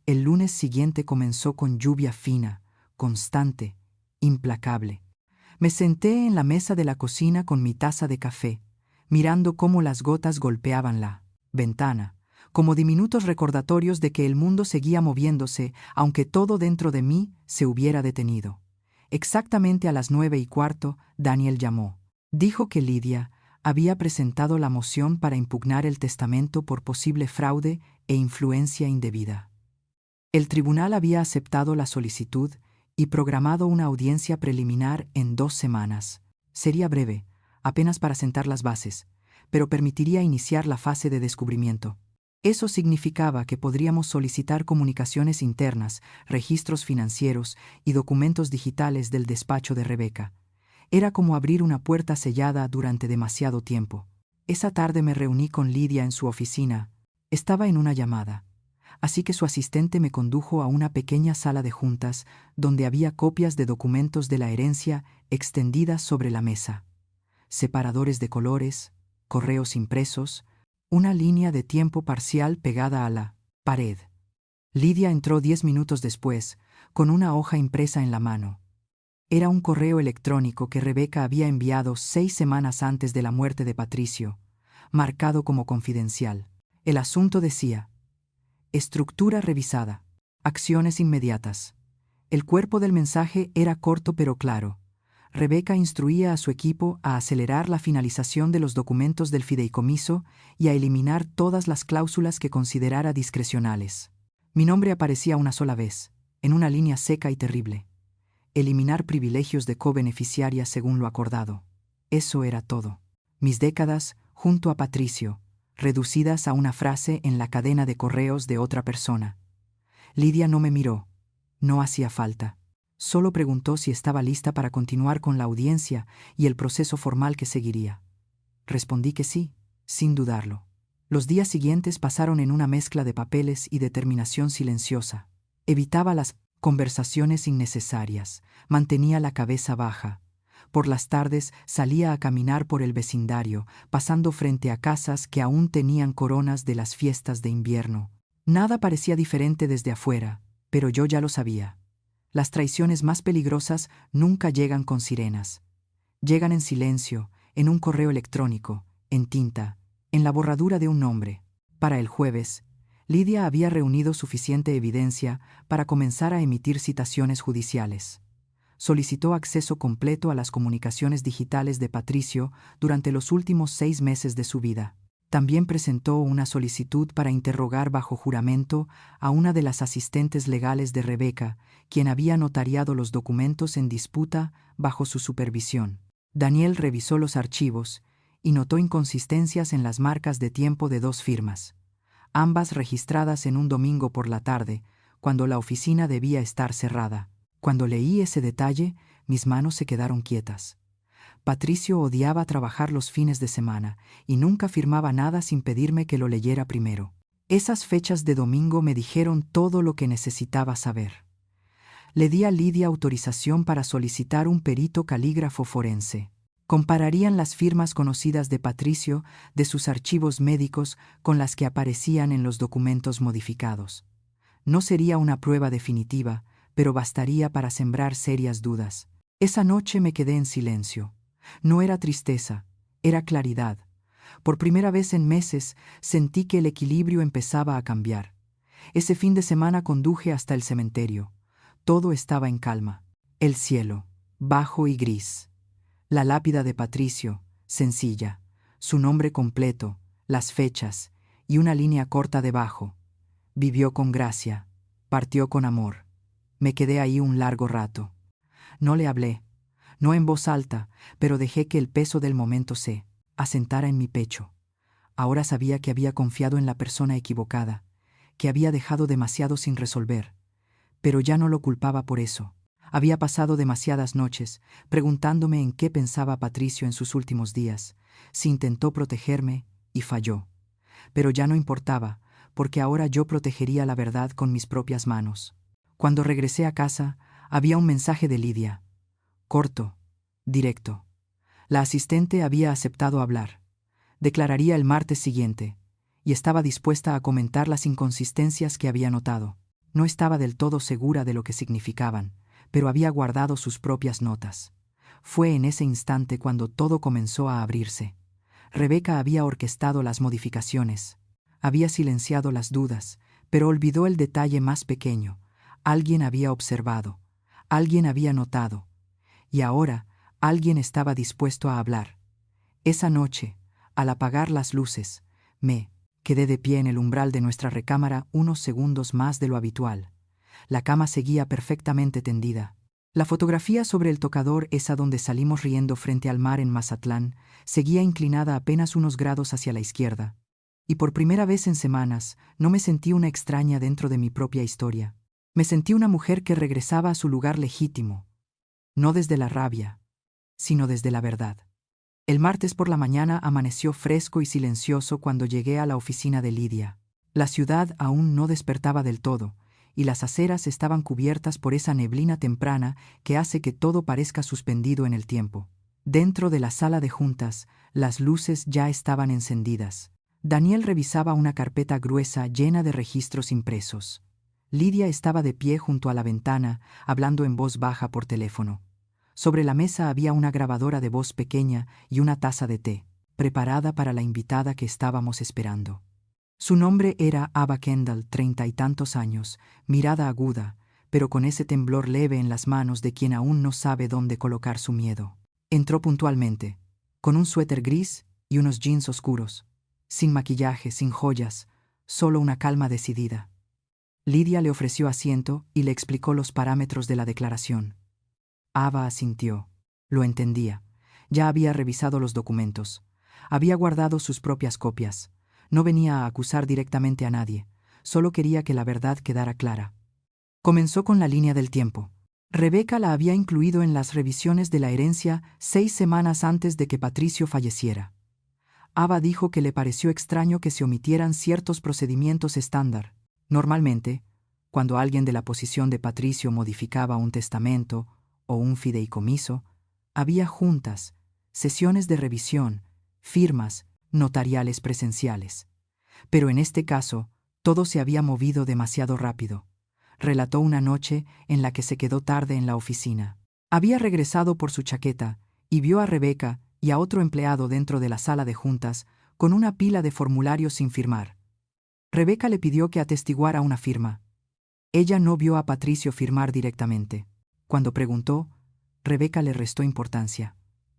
El lunes siguiente comenzó con lluvia fina, constante, implacable. Me senté en la mesa de la cocina con mi taza de café, mirando cómo las gotas golpeaban la ventana, como diminutos recordatorios de que el mundo seguía moviéndose, aunque todo dentro de mí se hubiera detenido. Exactamente a las 9:15, Daniel llamó. Dijo que Lidia había presentado la moción para impugnar el testamento por posible fraude e influencia indebida. El tribunal había aceptado la solicitud y programado una audiencia preliminar en 2 semanas. Sería breve, apenas para sentar las bases, pero permitiría iniciar la fase de descubrimiento. Eso significaba que podríamos solicitar comunicaciones internas, registros financieros y documentos digitales del despacho de Rebeca. Era como abrir una puerta sellada durante demasiado tiempo. Esa tarde me reuní con Lidia en su oficina. Estaba en una llamada, así que su asistente me condujo a una pequeña sala de juntas donde había copias de documentos de la herencia extendidas sobre la mesa. Separadores de colores, correos impresos, una línea de tiempo parcial pegada a la pared. Lidia entró 10 minutos después, con una hoja impresa en la mano. Era un correo electrónico que Rebeca había enviado 6 semanas antes de la muerte de Patricio, marcado como confidencial. El asunto decía: estructura revisada, acciones inmediatas. El cuerpo del mensaje era corto pero claro. Rebeca instruía a su equipo a acelerar la finalización de los documentos del fideicomiso y a eliminar todas las cláusulas que considerara discrecionales. Mi nombre aparecía una sola vez, en una línea seca y terrible. Eliminar privilegios de cobeneficiaria según lo acordado. Eso era todo. Mis décadas, junto a Patricio, reducidas a una frase en la cadena de correos de otra persona. Lidia no me miró. No hacía falta. Solo preguntó si estaba lista para continuar con la audiencia y el proceso formal que seguiría. Respondí que sí, sin dudarlo. Los días siguientes pasaron en una mezcla de papeles y determinación silenciosa. Evitaba las conversaciones innecesarias, mantenía la cabeza baja. Por las tardes salía a caminar por el vecindario, pasando frente a casas que aún tenían coronas de las fiestas de invierno. Nada parecía diferente desde afuera, pero yo ya lo sabía. Las traiciones más peligrosas nunca llegan con sirenas. Llegan en silencio, en un correo electrónico, en tinta, en la borradura de un nombre. Para el jueves, Lidia había reunido suficiente evidencia para comenzar a emitir citaciones judiciales. Solicitó acceso completo a las comunicaciones digitales de Patricio durante los últimos 6 meses de su vida. También presentó una solicitud para interrogar bajo juramento a una de las asistentes legales de Rebeca, quien había notariado los documentos en disputa bajo su supervisión. Daniel revisó los archivos y notó inconsistencias en las marcas de tiempo de 2 firmas, ambas registradas en un domingo por la tarde, cuando la oficina debía estar cerrada. Cuando leí ese detalle, mis manos se quedaron quietas. Patricio odiaba trabajar los fines de semana y nunca firmaba nada sin pedirme que lo leyera primero. Esas fechas de domingo me dijeron todo lo que necesitaba saber. Le di a Lidia autorización para solicitar un perito calígrafo forense. Compararían las firmas conocidas de Patricio de sus archivos médicos con las que aparecían en los documentos modificados. No sería una prueba definitiva, pero bastaría para sembrar serias dudas. Esa noche me quedé en silencio. No era tristeza, era claridad. Por primera vez en meses sentí que el equilibrio empezaba a cambiar. Ese fin de semana conduje hasta el cementerio. Todo estaba en calma. El cielo, bajo y gris. La lápida de Patricio, sencilla. Su nombre completo, las fechas y una línea corta debajo. Vivió con gracia, partió con amor. Me quedé ahí un largo rato. No le hablé, no en voz alta, pero dejé que el peso del momento se asentara en mi pecho. Ahora sabía que había confiado en la persona equivocada, que había dejado demasiado sin resolver, pero ya no lo culpaba por eso. Había pasado demasiadas noches preguntándome en qué pensaba Patricio en sus últimos días, si intentó protegerme y falló. Pero ya no importaba, porque ahora yo protegería la verdad con mis propias manos. Cuando regresé a casa, había un mensaje de Lidia. Corto, directo. La asistente había aceptado hablar. Declararía el martes siguiente, y estaba dispuesta a comentar las inconsistencias que había notado. No estaba del todo segura de lo que significaban, pero había guardado sus propias notas. Fue en ese instante cuando todo comenzó a abrirse. Rebeca había orquestado las modificaciones. Había silenciado las dudas, pero olvidó el detalle más pequeño. Alguien había observado, alguien había notado, y ahora alguien estaba dispuesto a hablar. Esa noche, al apagar las luces, me quedé de pie en el umbral de nuestra recámara unos segundos más de lo habitual. La cama seguía perfectamente tendida. La fotografía sobre el tocador, esa donde salimos riendo frente al mar en Mazatlán, seguía inclinada apenas unos grados hacia la izquierda. Y por primera vez en semanas, no me sentí una extraña dentro de mi propia historia. Me sentí una mujer que regresaba a su lugar legítimo, no desde la rabia, sino desde la verdad. El martes por la mañana amaneció fresco y silencioso cuando llegué a la oficina de Lidia. La ciudad aún no despertaba del todo, y las aceras estaban cubiertas por esa neblina temprana que hace que todo parezca suspendido en el tiempo. Dentro de la sala de juntas, las luces ya estaban encendidas. Daniel revisaba una carpeta gruesa llena de registros impresos. Lidia estaba de pie junto a la ventana, hablando en voz baja por teléfono. Sobre la mesa había una grabadora de voz pequeña y una taza de té, preparada para la invitada que estábamos esperando. Su nombre era Ava Kendall, 30 y tantos años, mirada aguda, pero con ese temblor leve en las manos de quien aún no sabe dónde colocar su miedo. Entró puntualmente, con un suéter gris y unos jeans oscuros, sin maquillaje, sin joyas, solo una calma decidida. Lidia le ofreció asiento y le explicó los parámetros de la declaración. Ava asintió. Lo entendía. Ya había revisado los documentos. Había guardado sus propias copias. No venía a acusar directamente a nadie. Solo quería que la verdad quedara clara. Comenzó con la línea del tiempo. Rebeca la había incluido en las revisiones de la herencia 6 semanas antes de que Patricio falleciera. Ava dijo que le pareció extraño que se omitieran ciertos procedimientos estándar. Normalmente, cuando alguien de la posición de Patricio modificaba un testamento o un fideicomiso, había juntas, sesiones de revisión, firmas, notariales presenciales. Pero en este caso, todo se había movido demasiado rápido. Relató una noche en la que se quedó tarde en la oficina. Había regresado por su chaqueta y vio a Rebeca y a otro empleado dentro de la sala de juntas con una pila de formularios sin firmar. Rebeca le pidió que atestiguara una firma. Ella no vio a Patricio firmar directamente. Cuando preguntó, Rebeca le restó importancia.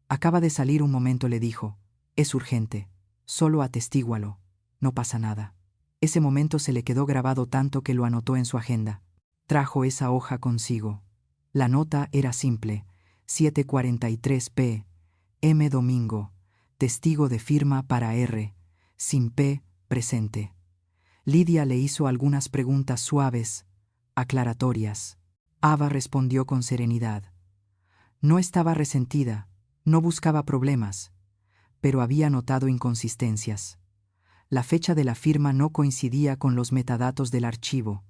Acaba de salir un momento, le dijo. Es urgente. Solo atestígualo. No pasa nada. Ese momento se le quedó grabado tanto que lo anotó en su agenda. Trajo esa hoja consigo. La nota era simple. 7:43 p.m. domingo. testigo de firma para R, sin P, presente. Lidia le hizo algunas preguntas suaves, aclaratorias. Ava respondió con serenidad. No estaba resentida, no buscaba problemas, pero había notado inconsistencias. La fecha de la firma no coincidía con los metadatos del archivo.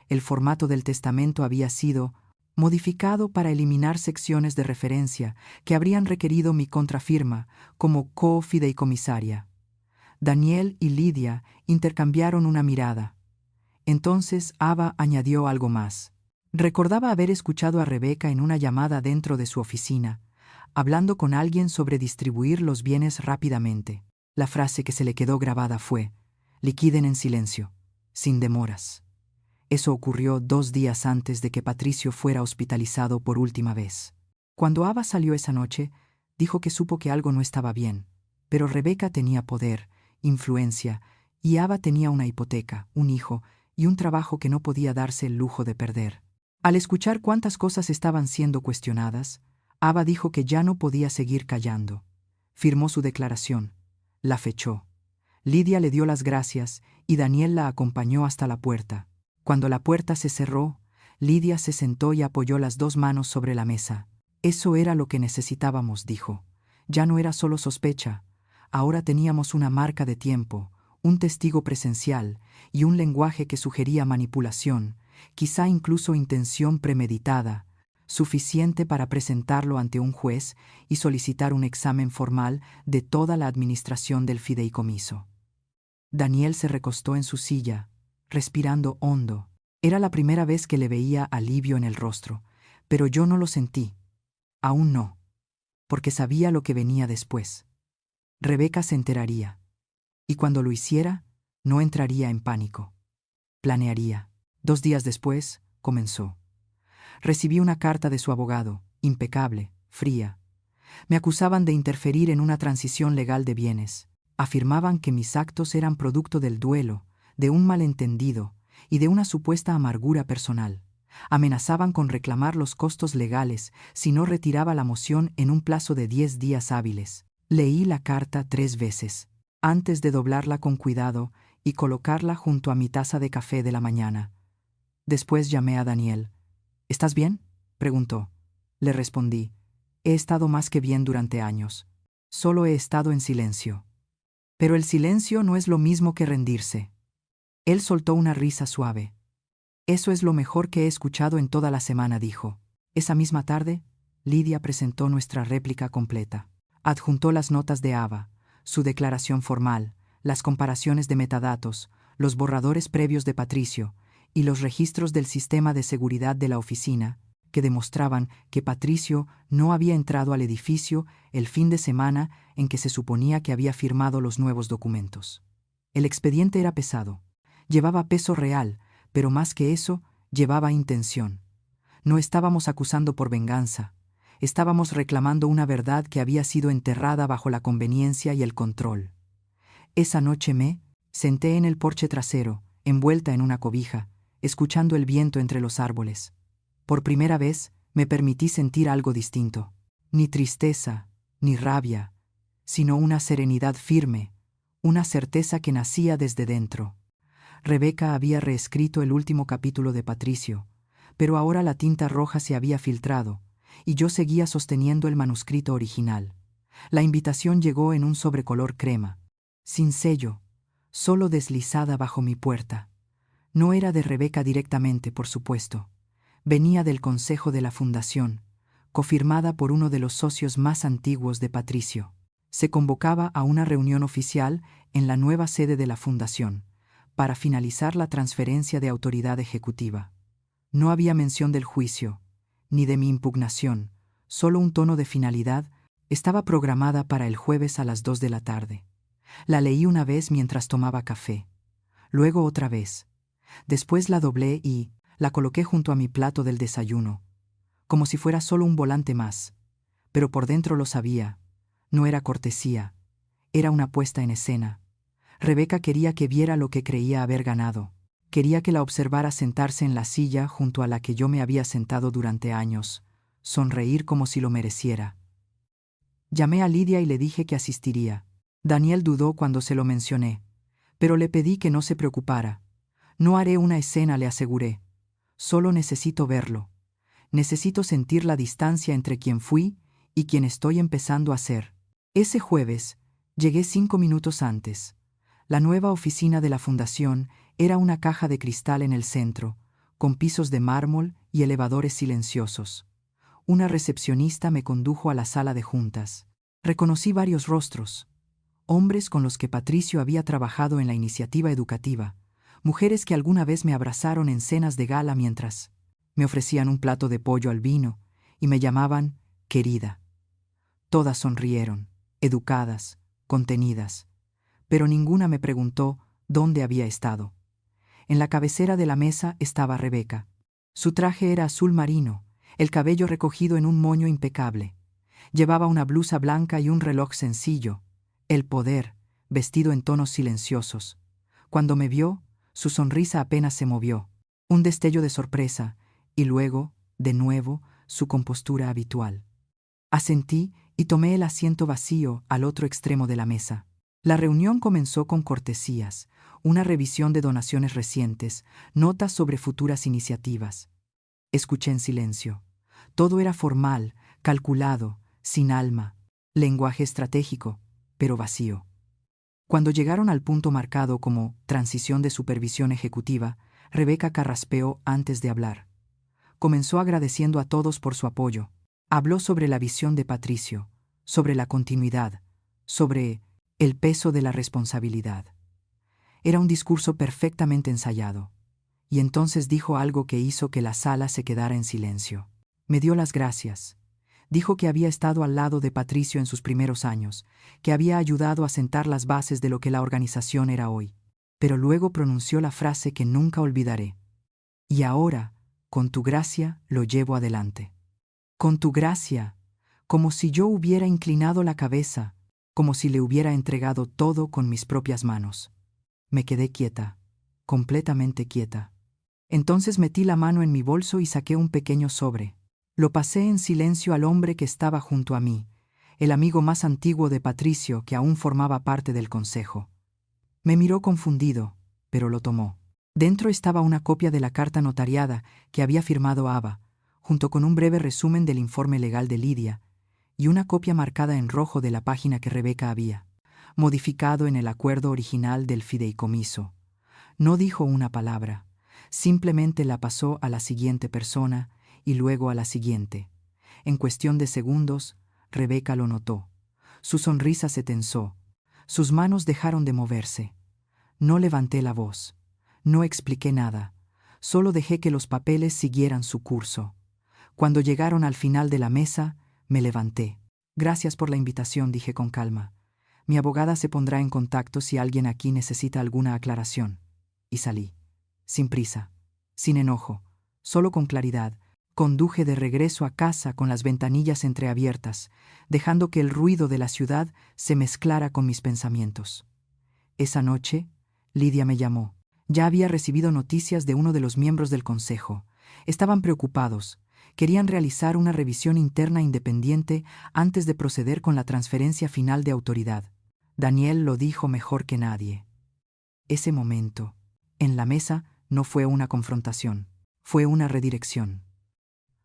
El formato del testamento había sido modificado para eliminar secciones de referencia que habrían requerido mi contrafirma como co-fideicomisaria. Daniel y Lidia intercambiaron una mirada. Entonces Ava añadió algo más. Recordaba haber escuchado a Rebeca en una llamada dentro de su oficina, hablando con alguien sobre distribuir los bienes rápidamente. La frase que se le quedó grabada fue: liquiden en silencio, sin demoras. Eso ocurrió 2 días antes de que Patricio fuera hospitalizado por última vez. Cuando Ava salió esa noche, dijo que supo que algo no estaba bien, pero Rebeca tenía poder, influencia, y Ava tenía una hipoteca, un hijo y un trabajo que no podía darse el lujo de perder. Al escuchar cuántas cosas estaban siendo cuestionadas, Ava dijo que ya no podía seguir callando. Firmó su declaración, la fechó. Lidia le dio las gracias y Daniel la acompañó hasta la puerta. Cuando la puerta se cerró, Lidia se sentó y apoyó las 2 manos sobre la mesa. Eso era lo que necesitábamos, dijo. Ya no era solo sospecha. Ahora teníamos una marca de tiempo, un testigo presencial y un lenguaje que sugería manipulación, quizá incluso intención premeditada, suficiente para presentarlo ante un juez y solicitar un examen formal de toda la administración del fideicomiso. Daniel se recostó en su silla, respirando hondo. Era la primera vez que le veía alivio en el rostro, pero yo no lo sentí. Aún no, porque sabía lo que venía después. Rebeca se enteraría, y cuando lo hiciera, no entraría en pánico. Planearía. 2 días después, comenzó. Recibí una carta de su abogado, impecable, fría. Me acusaban de interferir en una transición legal de bienes. Afirmaban que mis actos eran producto del duelo, de un malentendido y de una supuesta amargura personal. Amenazaban con reclamar los costos legales si no retiraba la moción en un plazo de 10 días hábiles. Leí la carta 3 veces, antes de doblarla con cuidado y colocarla junto a mi taza de café de la mañana. Después llamé a Daniel. ¿Estás bien?, preguntó. Le respondí. He estado más que bien durante años. Solo he estado en silencio. Pero el silencio no es lo mismo que rendirse. Él soltó una risa suave. Eso es lo mejor que he escuchado en toda la semana, dijo. Esa misma tarde, Lidia presentó nuestra réplica completa. Adjuntó las notas de Ava, su declaración formal, las comparaciones de metadatos, los borradores previos de Patricio y los registros del sistema de seguridad de la oficina, que demostraban que Patricio no había entrado al edificio el fin de semana en que se suponía que había firmado los nuevos documentos. El expediente era pesado. Llevaba peso real, pero más que eso, llevaba intención. No estábamos acusando por venganza. Estábamos reclamando una verdad que había sido enterrada bajo la conveniencia y el control. Esa noche me senté en el porche trasero, envuelta en una cobija, escuchando el viento entre los árboles. Por primera vez, me permití sentir algo distinto. Ni tristeza, ni rabia, sino una serenidad firme, una certeza que nacía desde dentro. Rebeca había reescrito el último capítulo de Patricio, pero ahora la tinta roja se había filtrado, y yo seguía sosteniendo el manuscrito original. La invitación llegó en un sobrecolor crema, sin sello, solo deslizada bajo mi puerta. No era de Rebeca directamente, por supuesto. Venía del Consejo de la Fundación, cofirmada por uno de los socios más antiguos de Patricio. Se convocaba a una reunión oficial en la nueva sede de la Fundación, para finalizar la transferencia de autoridad ejecutiva. No había mención del juicio, ni de mi impugnación, solo un tono de finalidad. Estaba programada para el jueves a las 2 de la tarde. La leí una vez mientras tomaba café, luego otra vez. Después la doblé y la coloqué junto a mi plato del desayuno, como si fuera solo un volante más. Pero por dentro lo sabía. No era cortesía, era una puesta en escena. Rebeca quería que viera lo que creía haber ganado. Quería que la observara sentarse en la silla junto a la que yo me había sentado durante años, sonreír como si lo mereciera. Llamé a Lidia y le dije que asistiría. Daniel dudó cuando se lo mencioné, pero le pedí que no se preocupara. No haré una escena, le aseguré. Solo necesito verlo. Necesito sentir la distancia entre quien fui y quien estoy empezando a ser. Ese jueves, llegué 5 minutos antes. La nueva oficina de la fundación era una caja de cristal en el centro, con pisos de mármol y elevadores silenciosos. Una recepcionista me condujo a la sala de juntas. Reconocí varios rostros. Hombres con los que Patricio había trabajado en la iniciativa educativa. Mujeres que alguna vez me abrazaron en cenas de gala mientras me ofrecían un plato de pollo al vino y me llamaban querida. Todas sonrieron, educadas, contenidas, pero ninguna me preguntó dónde había estado. En la cabecera de la mesa estaba Rebeca. Su traje era azul marino, el cabello recogido en un moño impecable. Llevaba una blusa blanca y un reloj sencillo. El poder, vestido en tonos silenciosos. Cuando me vio, su sonrisa apenas se movió. Un destello de sorpresa, y luego, de nuevo, su compostura habitual. Asentí y tomé el asiento vacío al otro extremo de la mesa. La reunión comenzó con cortesías, una revisión de donaciones recientes, notas sobre futuras iniciativas. Escuché en silencio. Todo era formal, calculado, sin alma, lenguaje estratégico, pero vacío. Cuando llegaron al punto marcado como transición de supervisión ejecutiva, Rebeca carraspeó antes de hablar. Comenzó agradeciendo a todos por su apoyo. Habló sobre la visión de Patricio, sobre la continuidad, sobre el peso de la responsabilidad. Era un discurso perfectamente ensayado. Y entonces dijo algo que hizo que la sala se quedara en silencio. Me dio las gracias. Dijo que había estado al lado de Patricio en sus primeros años, que había ayudado a sentar las bases de lo que la organización era hoy. Pero luego pronunció la frase que nunca olvidaré. Y ahora, con tu gracia, lo llevo adelante. Con tu gracia, como si yo hubiera inclinado la cabeza, como si le hubiera entregado todo con mis propias manos. Me quedé quieta, completamente quieta. Entonces metí la mano en mi bolso y saqué un pequeño sobre. Lo pasé en silencio al hombre que estaba junto a mí, el amigo más antiguo de Patricio que aún formaba parte del consejo. Me miró confundido, pero lo tomó. Dentro estaba una copia de la carta notariada que había firmado Ava, junto con un breve resumen del informe legal de Lidia, y una copia marcada en rojo de la página que Rebeca había modificado en el acuerdo original del fideicomiso. No dijo una palabra, simplemente la pasó a la siguiente persona y luego a la siguiente. En cuestión de segundos, Rebeca lo notó. Su sonrisa se tensó. Sus manos dejaron de moverse. No levanté la voz. No expliqué nada. Solo dejé que los papeles siguieran su curso. Cuando llegaron al final de la mesa, me levanté. Gracias por la invitación, dije con calma. Mi abogada se pondrá en contacto si alguien aquí necesita alguna aclaración. Y salí. Sin prisa, sin enojo, solo con claridad. Conduje de regreso a casa con las ventanillas entreabiertas, dejando que el ruido de la ciudad se mezclara con mis pensamientos. Esa noche, Lidia me llamó. Ya había recibido noticias de uno de los miembros del consejo. Estaban preocupados. Querían realizar una revisión interna independiente antes de proceder con la transferencia final de autoridad. Daniel lo dijo mejor que nadie. Ese momento, en la mesa, no fue una confrontación, fue una redirección.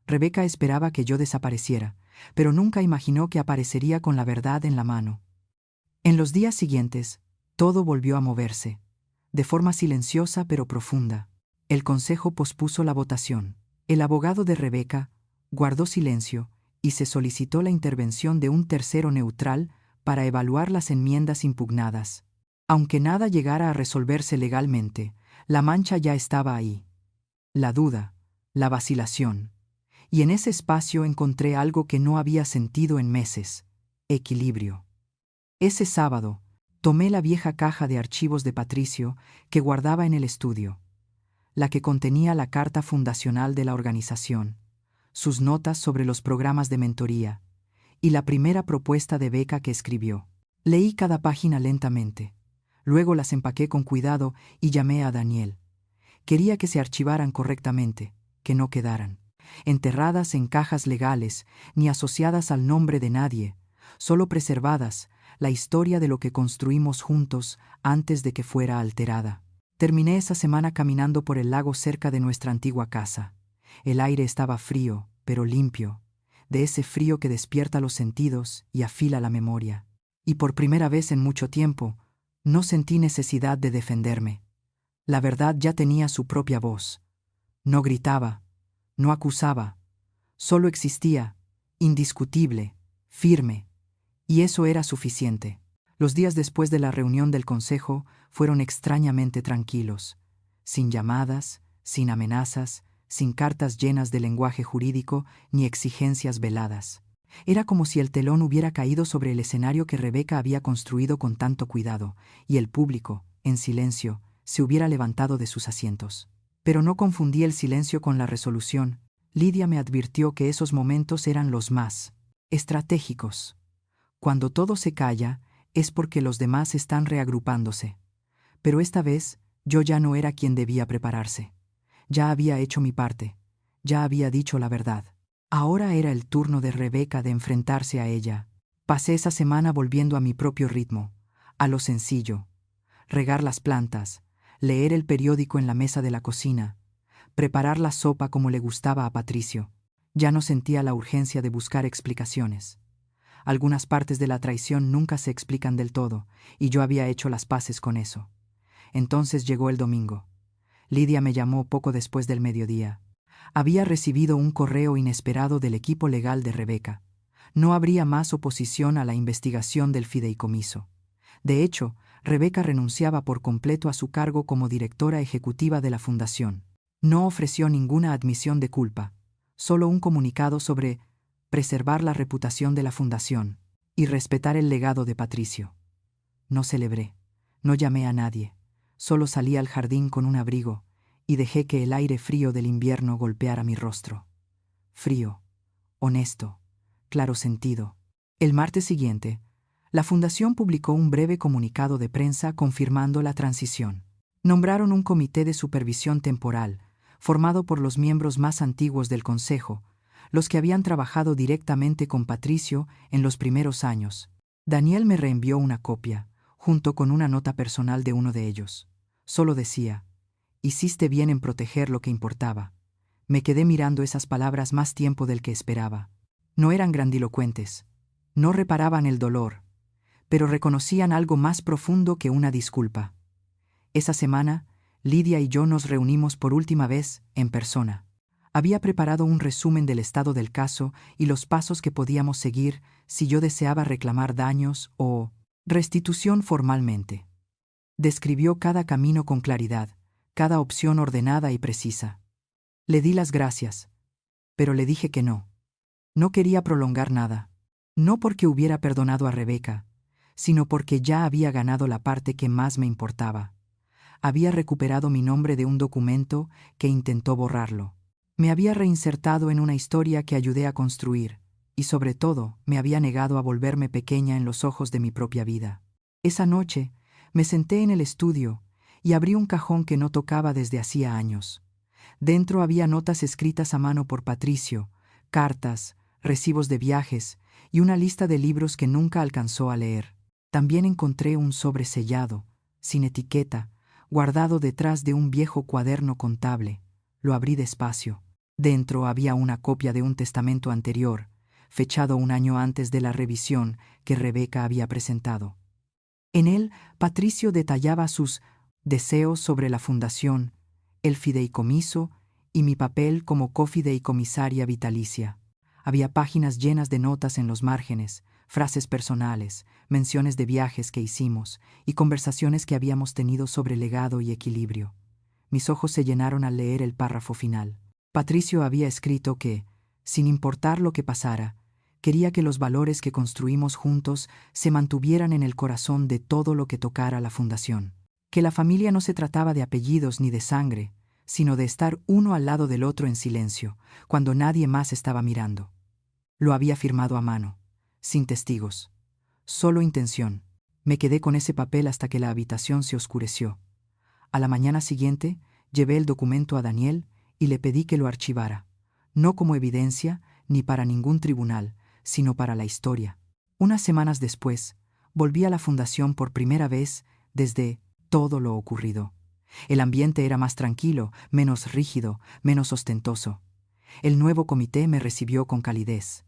Rebeca esperaba que yo desapareciera, pero nunca imaginó que aparecería con la verdad en la mano. En los días siguientes, todo volvió a moverse, de forma silenciosa pero profunda. El consejo pospuso la votación. El abogado de Rebeca guardó silencio y se solicitó la intervención de un tercero neutral para evaluar las enmiendas impugnadas. Aunque nada llegara a resolverse legalmente, la mancha ya estaba ahí. La duda, la vacilación. Y en ese espacio encontré algo que no había sentido en meses: equilibrio. Ese sábado, tomé la vieja caja de archivos de Patricio que guardaba en el estudio, la que contenía la carta fundacional de la organización, sus notas sobre los programas de mentoría y la primera propuesta de beca que escribió. Leí cada página lentamente. Luego las empaqué con cuidado y llamé a Daniel. Quería que se archivaran correctamente, que no quedaran enterradas en cajas legales ni asociadas al nombre de nadie, solo preservadas, la historia de lo que construimos juntos antes de que fuera alterada. Terminé esa semana caminando por el lago cerca de nuestra antigua casa. El aire estaba frío, pero limpio, de ese frío que despierta los sentidos y afila la memoria. Y por primera vez en mucho tiempo, no sentí necesidad de defenderme. La verdad ya tenía su propia voz. No gritaba, no acusaba, solo existía, indiscutible, firme, y eso era suficiente. Los días después de la reunión del consejo fueron extrañamente tranquilos, sin llamadas, sin amenazas, sin cartas llenas de lenguaje jurídico ni exigencias veladas. Era como si el telón hubiera caído sobre el escenario que Rebeca había construido con tanto cuidado, y el público, en silencio, se hubiera levantado de sus asientos. Pero no confundí el silencio con la resolución. Lidia me advirtió que esos momentos eran los más estratégicos. Cuando todo se calla, es porque los demás están reagrupándose. Pero esta vez, yo ya no era quien debía prepararse. Ya había hecho mi parte. Ya había dicho la verdad. Ahora era el turno de Rebeca de enfrentarse a ella. Pasé esa semana volviendo a mi propio ritmo, a lo sencillo. Regar las plantas, leer el periódico en la mesa de la cocina, preparar la sopa como le gustaba a Patricio. Ya no sentía la urgencia de buscar explicaciones. Algunas partes de la traición nunca se explican del todo, y yo había hecho las paces con eso. Entonces llegó el domingo. Lidia me llamó poco después del mediodía. Había recibido un correo inesperado del equipo legal de Rebeca. No habría más oposición a la investigación del fideicomiso. De hecho, Rebeca renunciaba por completo a su cargo como directora ejecutiva de la fundación. No ofreció ninguna admisión de culpa, solo un comunicado sobre preservar la reputación de la fundación y respetar el legado de Patricio. No celebré, no llamé a nadie, solo salí al jardín con un abrigo y dejé que el aire frío del invierno golpeara mi rostro. Frío, honesto, claro sentido. El martes siguiente, la fundación publicó un breve comunicado de prensa confirmando la transición. Nombraron un comité de supervisión temporal, formado por los miembros más antiguos del consejo, los que habían trabajado directamente con Patricio en los primeros años. Daniel me reenvió una copia, junto con una nota personal de uno de ellos. Solo decía: hiciste bien en proteger lo que importaba. Me quedé mirando esas palabras más tiempo del que esperaba. No eran grandilocuentes, no reparaban el dolor, pero reconocían algo más profundo que una disculpa. Esa semana, Lidia y yo nos reunimos por última vez en persona. Había preparado un resumen del estado del caso y los pasos que podíamos seguir si yo deseaba reclamar daños o restitución formalmente. Describió cada camino con claridad, cada opción ordenada y precisa. Le di las gracias, pero le dije que no. No quería prolongar nada, no porque hubiera perdonado a Rebeca, sino porque ya había ganado la parte que más me importaba. Había recuperado mi nombre de un documento que intentó borrarlo. Me había reinsertado en una historia que ayudé a construir, y sobre todo me había negado a volverme pequeña en los ojos de mi propia vida. Esa noche me senté en el estudio y abrí un cajón que no tocaba desde hacía años. Dentro había notas escritas a mano por Patricio, cartas, recibos de viajes y una lista de libros que nunca alcanzó a leer. También encontré un sobre sellado, sin etiqueta, guardado detrás de un viejo cuaderno contable. Lo abrí despacio. Dentro había una copia de un testamento anterior, fechado un año antes de la revisión que Rebeca había presentado. En él, Patricio detallaba sus deseos sobre la fundación, el fideicomiso y mi papel como cofideicomisaria vitalicia. Había páginas llenas de notas en los márgenes, frases personales, menciones de viajes que hicimos y conversaciones que habíamos tenido sobre legado y equilibrio. Mis ojos se llenaron al leer el párrafo final. Patricio había escrito que, sin importar lo que pasara, quería que los valores que construimos juntos se mantuvieran en el corazón de todo lo que tocara la fundación. Que la familia no se trataba de apellidos ni de sangre, sino de estar uno al lado del otro en silencio, cuando nadie más estaba mirando. Lo había firmado a mano, sin testigos, solo intención. Me quedé con ese papel hasta que la habitación se oscureció. A la mañana siguiente, llevé el documento a Daniel y le pedí que lo archivara, no como evidencia ni para ningún tribunal, sino para la historia. Unas semanas después, volví a la fundación por primera vez desde todo lo ocurrido. El ambiente era más tranquilo, menos rígido, menos ostentoso. El nuevo comité me recibió con calidez.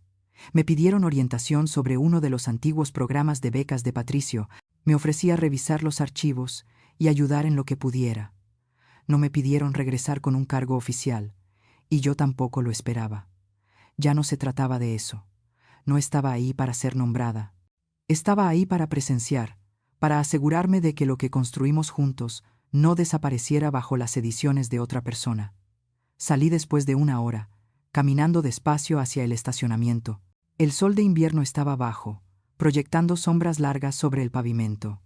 Me pidieron orientación sobre uno de los antiguos programas de becas de Patricio. Me ofrecía revisar los archivos y ayudar en lo que pudiera. No me pidieron regresar con un cargo oficial, y yo tampoco lo esperaba. Ya no se trataba de eso. No estaba ahí para ser nombrada. Estaba ahí para presenciar, para asegurarme de que lo que construimos juntos no desapareciera bajo las ediciones de otra persona. Salí después de 1 hora, caminando despacio hacia el estacionamiento. El sol de invierno estaba bajo, proyectando sombras largas sobre el pavimento.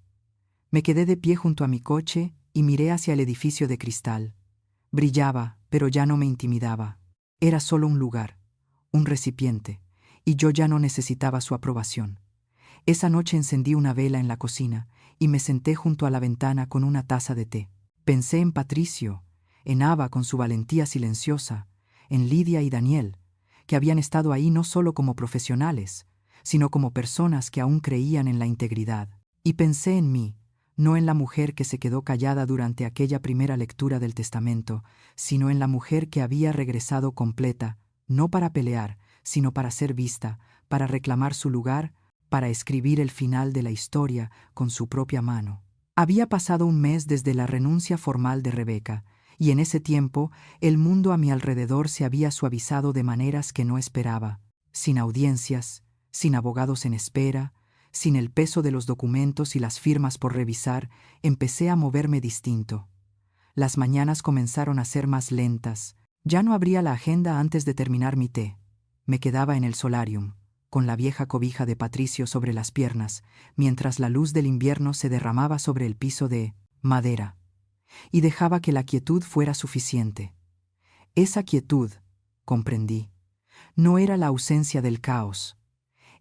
Me quedé de pie junto a mi coche y miré hacia el edificio de cristal. Brillaba, pero ya no me intimidaba. Era solo un lugar, un recipiente, y yo ya no necesitaba su aprobación. Esa noche encendí una vela en la cocina y me senté junto a la ventana con una taza de té. Pensé en Patricio, en Ava con su valentía silenciosa, en Lidia y Daniel, que habían estado ahí no solo como profesionales, sino como personas que aún creían en la integridad. Y pensé en mí, no en la mujer que se quedó callada durante aquella primera lectura del testamento, sino en la mujer que había regresado completa, no para pelear, sino para ser vista, para reclamar su lugar, para escribir el final de la historia con su propia mano. Había pasado un mes desde la renuncia formal de Rebeca, y en ese tiempo el mundo a mi alrededor se había suavizado de maneras que no esperaba, sin audiencias, sin abogados en espera, sin el peso de los documentos y las firmas por revisar. Empecé a moverme distinto. Las mañanas comenzaron a ser más lentas. Ya no abría la agenda antes de terminar mi té. Me quedaba en el solarium, con la vieja cobija de Patricio sobre las piernas, mientras la luz del invierno se derramaba sobre el piso de madera, y dejaba que la quietud fuera suficiente. Esa quietud, comprendí, no era la ausencia del caos,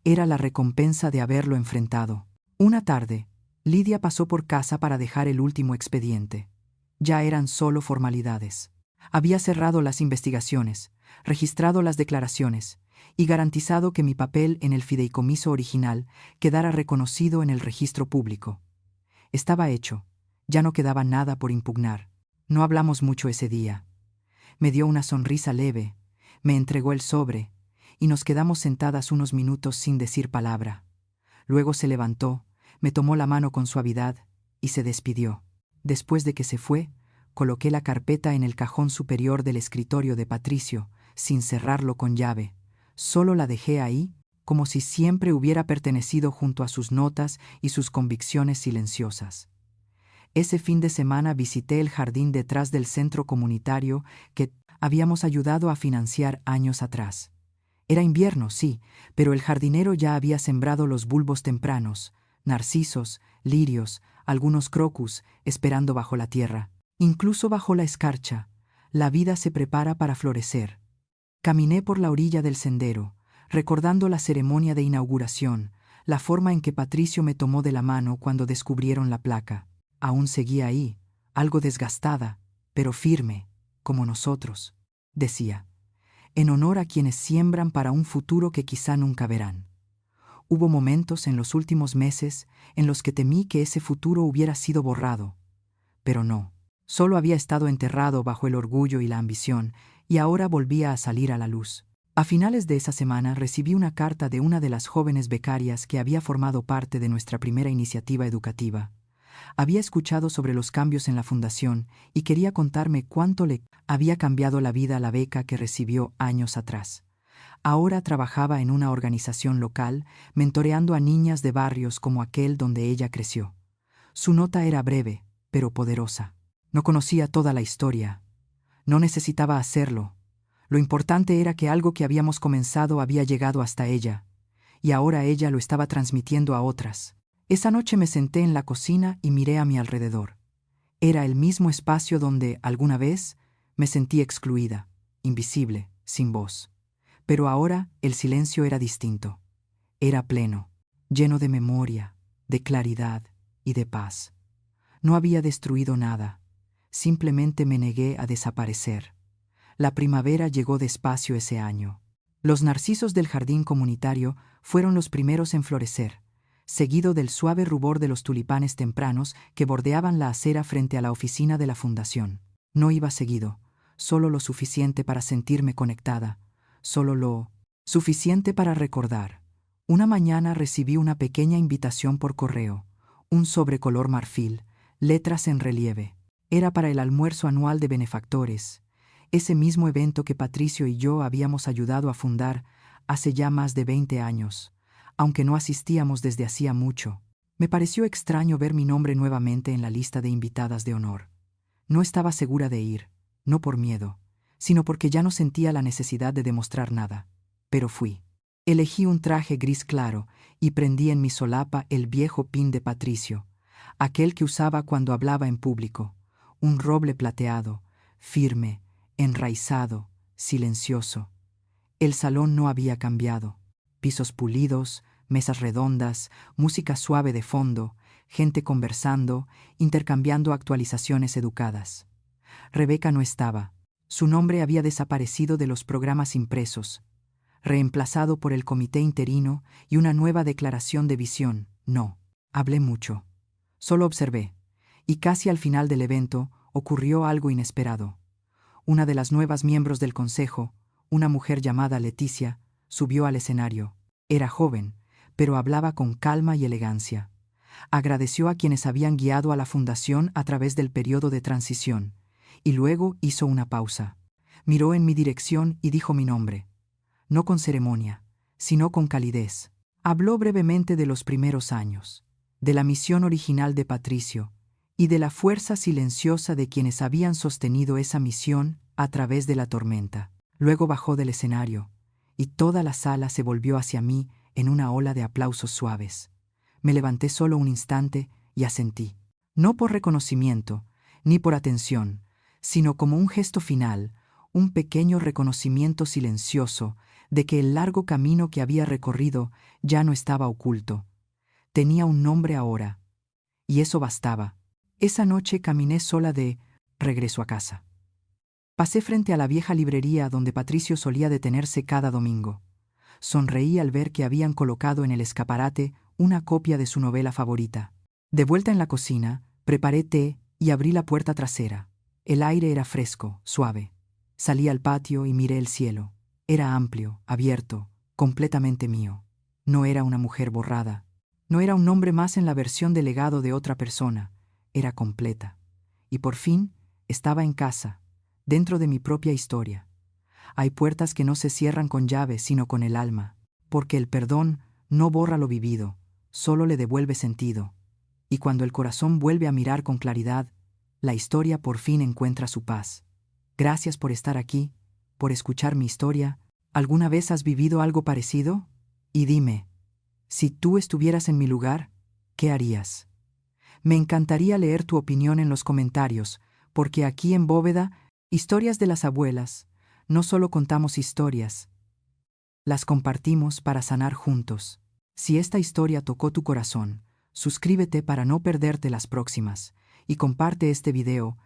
era la recompensa de haberlo enfrentado. Una tarde, Lidia pasó por casa para dejar el último expediente. Ya eran solo formalidades. Había cerrado las investigaciones, registrado las declaraciones y garantizado que mi papel en el fideicomiso original quedara reconocido en el registro público. Estaba hecho, ya no quedaba nada por impugnar. No hablamos mucho ese día. Me dio una sonrisa leve, me entregó el sobre, y nos quedamos sentadas unos minutos sin decir palabra. Luego se levantó, me tomó la mano con suavidad y se despidió. Después de que se fue, coloqué la carpeta en el cajón superior del escritorio de Patricio, sin cerrarlo con llave. Solo la dejé ahí, como si siempre hubiera pertenecido junto a sus notas y sus convicciones silenciosas. Ese fin de semana visité el jardín detrás del centro comunitario que habíamos ayudado a financiar años atrás. Era invierno, sí, pero el jardinero ya había sembrado los bulbos tempranos, narcisos, lirios, algunos crocus, esperando bajo la tierra. Incluso bajo la escarcha, la vida se prepara para florecer. Caminé por la orilla del sendero, recordando la ceremonia de inauguración, la forma en que Patricio me tomó de la mano cuando descubrieron la placa. Aún seguía ahí, algo desgastada, pero firme, como nosotros, decía, en honor a quienes siembran para un futuro que quizá nunca verán. Hubo momentos en los últimos meses en los que temí que ese futuro hubiera sido borrado, pero no, solo había estado enterrado bajo el orgullo y la ambición, y ahora volvía a salir a la luz. A finales de esa semana recibí una carta de una de las jóvenes becarias que había formado parte de nuestra primera iniciativa educativa. Había escuchado sobre los cambios en la fundación y quería contarme cuánto le había cambiado la vida a la beca que recibió años atrás. Ahora trabajaba en una organización local, mentoreando a niñas de barrios como aquel donde ella creció. Su nota era breve, pero poderosa. No conocía toda la historia. No necesitaba hacerlo. Lo importante era que algo que habíamos comenzado había llegado hasta ella, y ahora ella lo estaba transmitiendo a otras. Esa noche me senté en la cocina y miré a mi alrededor. Era el mismo espacio donde, alguna vez, me sentí excluida, invisible, sin voz. Pero ahora el silencio era distinto. Era pleno, lleno de memoria, de claridad y de paz. No había destruido nada. Simplemente me negué a desaparecer. La primavera llegó despacio ese año. Los narcisos del jardín comunitario fueron los primeros en florecer, seguido del suave rubor de los tulipanes tempranos que bordeaban la acera frente a la oficina de la fundación. No iba seguido, solo lo suficiente para sentirme conectada, solo lo suficiente para recordar. Una mañana recibí una pequeña invitación por correo, un sobre color marfil, letras en relieve. Era para el almuerzo anual de benefactores, ese mismo evento que Patricio y yo habíamos ayudado a fundar hace ya más de 20 años, aunque no asistíamos desde hacía mucho. Me pareció extraño ver mi nombre nuevamente en la lista de invitadas de honor. No estaba segura de ir, no por miedo, sino porque ya no sentía la necesidad de demostrar nada. Pero fui. Elegí un traje gris claro y prendí en mi solapa el viejo pin de Patricio, aquel que usaba cuando hablaba en público, un roble plateado, firme, enraizado, silencioso. El salón no había cambiado. Pisos pulidos, mesas redondas, música suave de fondo, gente conversando, intercambiando actualizaciones educadas. Rebeca no estaba. Su nombre había desaparecido de los programas impresos, reemplazado por el comité interino y una nueva declaración de visión. No, hablé mucho. Solo observé. Y casi al final del evento ocurrió algo inesperado. Una de las nuevas miembros del consejo, una mujer llamada Leticia, subió al escenario. Era joven, pero hablaba con calma y elegancia. Agradeció a quienes habían guiado a la fundación a través del periodo de transición, y luego hizo una pausa. Miró en mi dirección y dijo mi nombre. No con ceremonia, sino con calidez. Habló brevemente de los primeros años, de la misión original de Patricio, y de la fuerza silenciosa de quienes habían sostenido esa misión a través de la tormenta. Luego bajó del escenario, y toda la sala se volvió hacia mí en una ola de aplausos suaves. Me levanté solo un instante y asentí. No por reconocimiento, ni por atención, sino como un gesto final, un pequeño reconocimiento silencioso de que el largo camino que había recorrido ya no estaba oculto. Tenía un nombre ahora, y eso bastaba. Esa noche caminé sola de regreso a casa. Pasé frente a la vieja librería donde Patricio solía detenerse cada domingo. Sonreí al ver que habían colocado en el escaparate una copia de su novela favorita. De vuelta en la cocina, preparé té y abrí la puerta trasera. El aire era fresco, suave. Salí al patio y miré el cielo. Era amplio, abierto, completamente mío. No era una mujer borrada. No era un nombre más en la versión de legado de otra persona. Era completa. Y por fin estaba en casa, dentro de mi propia historia. Hay puertas que no se cierran con llave, sino con el alma, porque el perdón no borra lo vivido, solo le devuelve sentido. Y cuando el corazón vuelve a mirar con claridad, la historia por fin encuentra su paz. Gracias por estar aquí, por escuchar mi historia. ¿Alguna vez has vivido algo parecido? Y dime, si tú estuvieras en mi lugar, ¿qué harías? Me encantaría leer tu opinión en los comentarios, porque aquí en Bóveda, Historias de las Abuelas, no solo contamos historias, las compartimos para sanar juntos. Si esta historia tocó tu corazón, suscríbete para no perderte las próximas, y comparte este video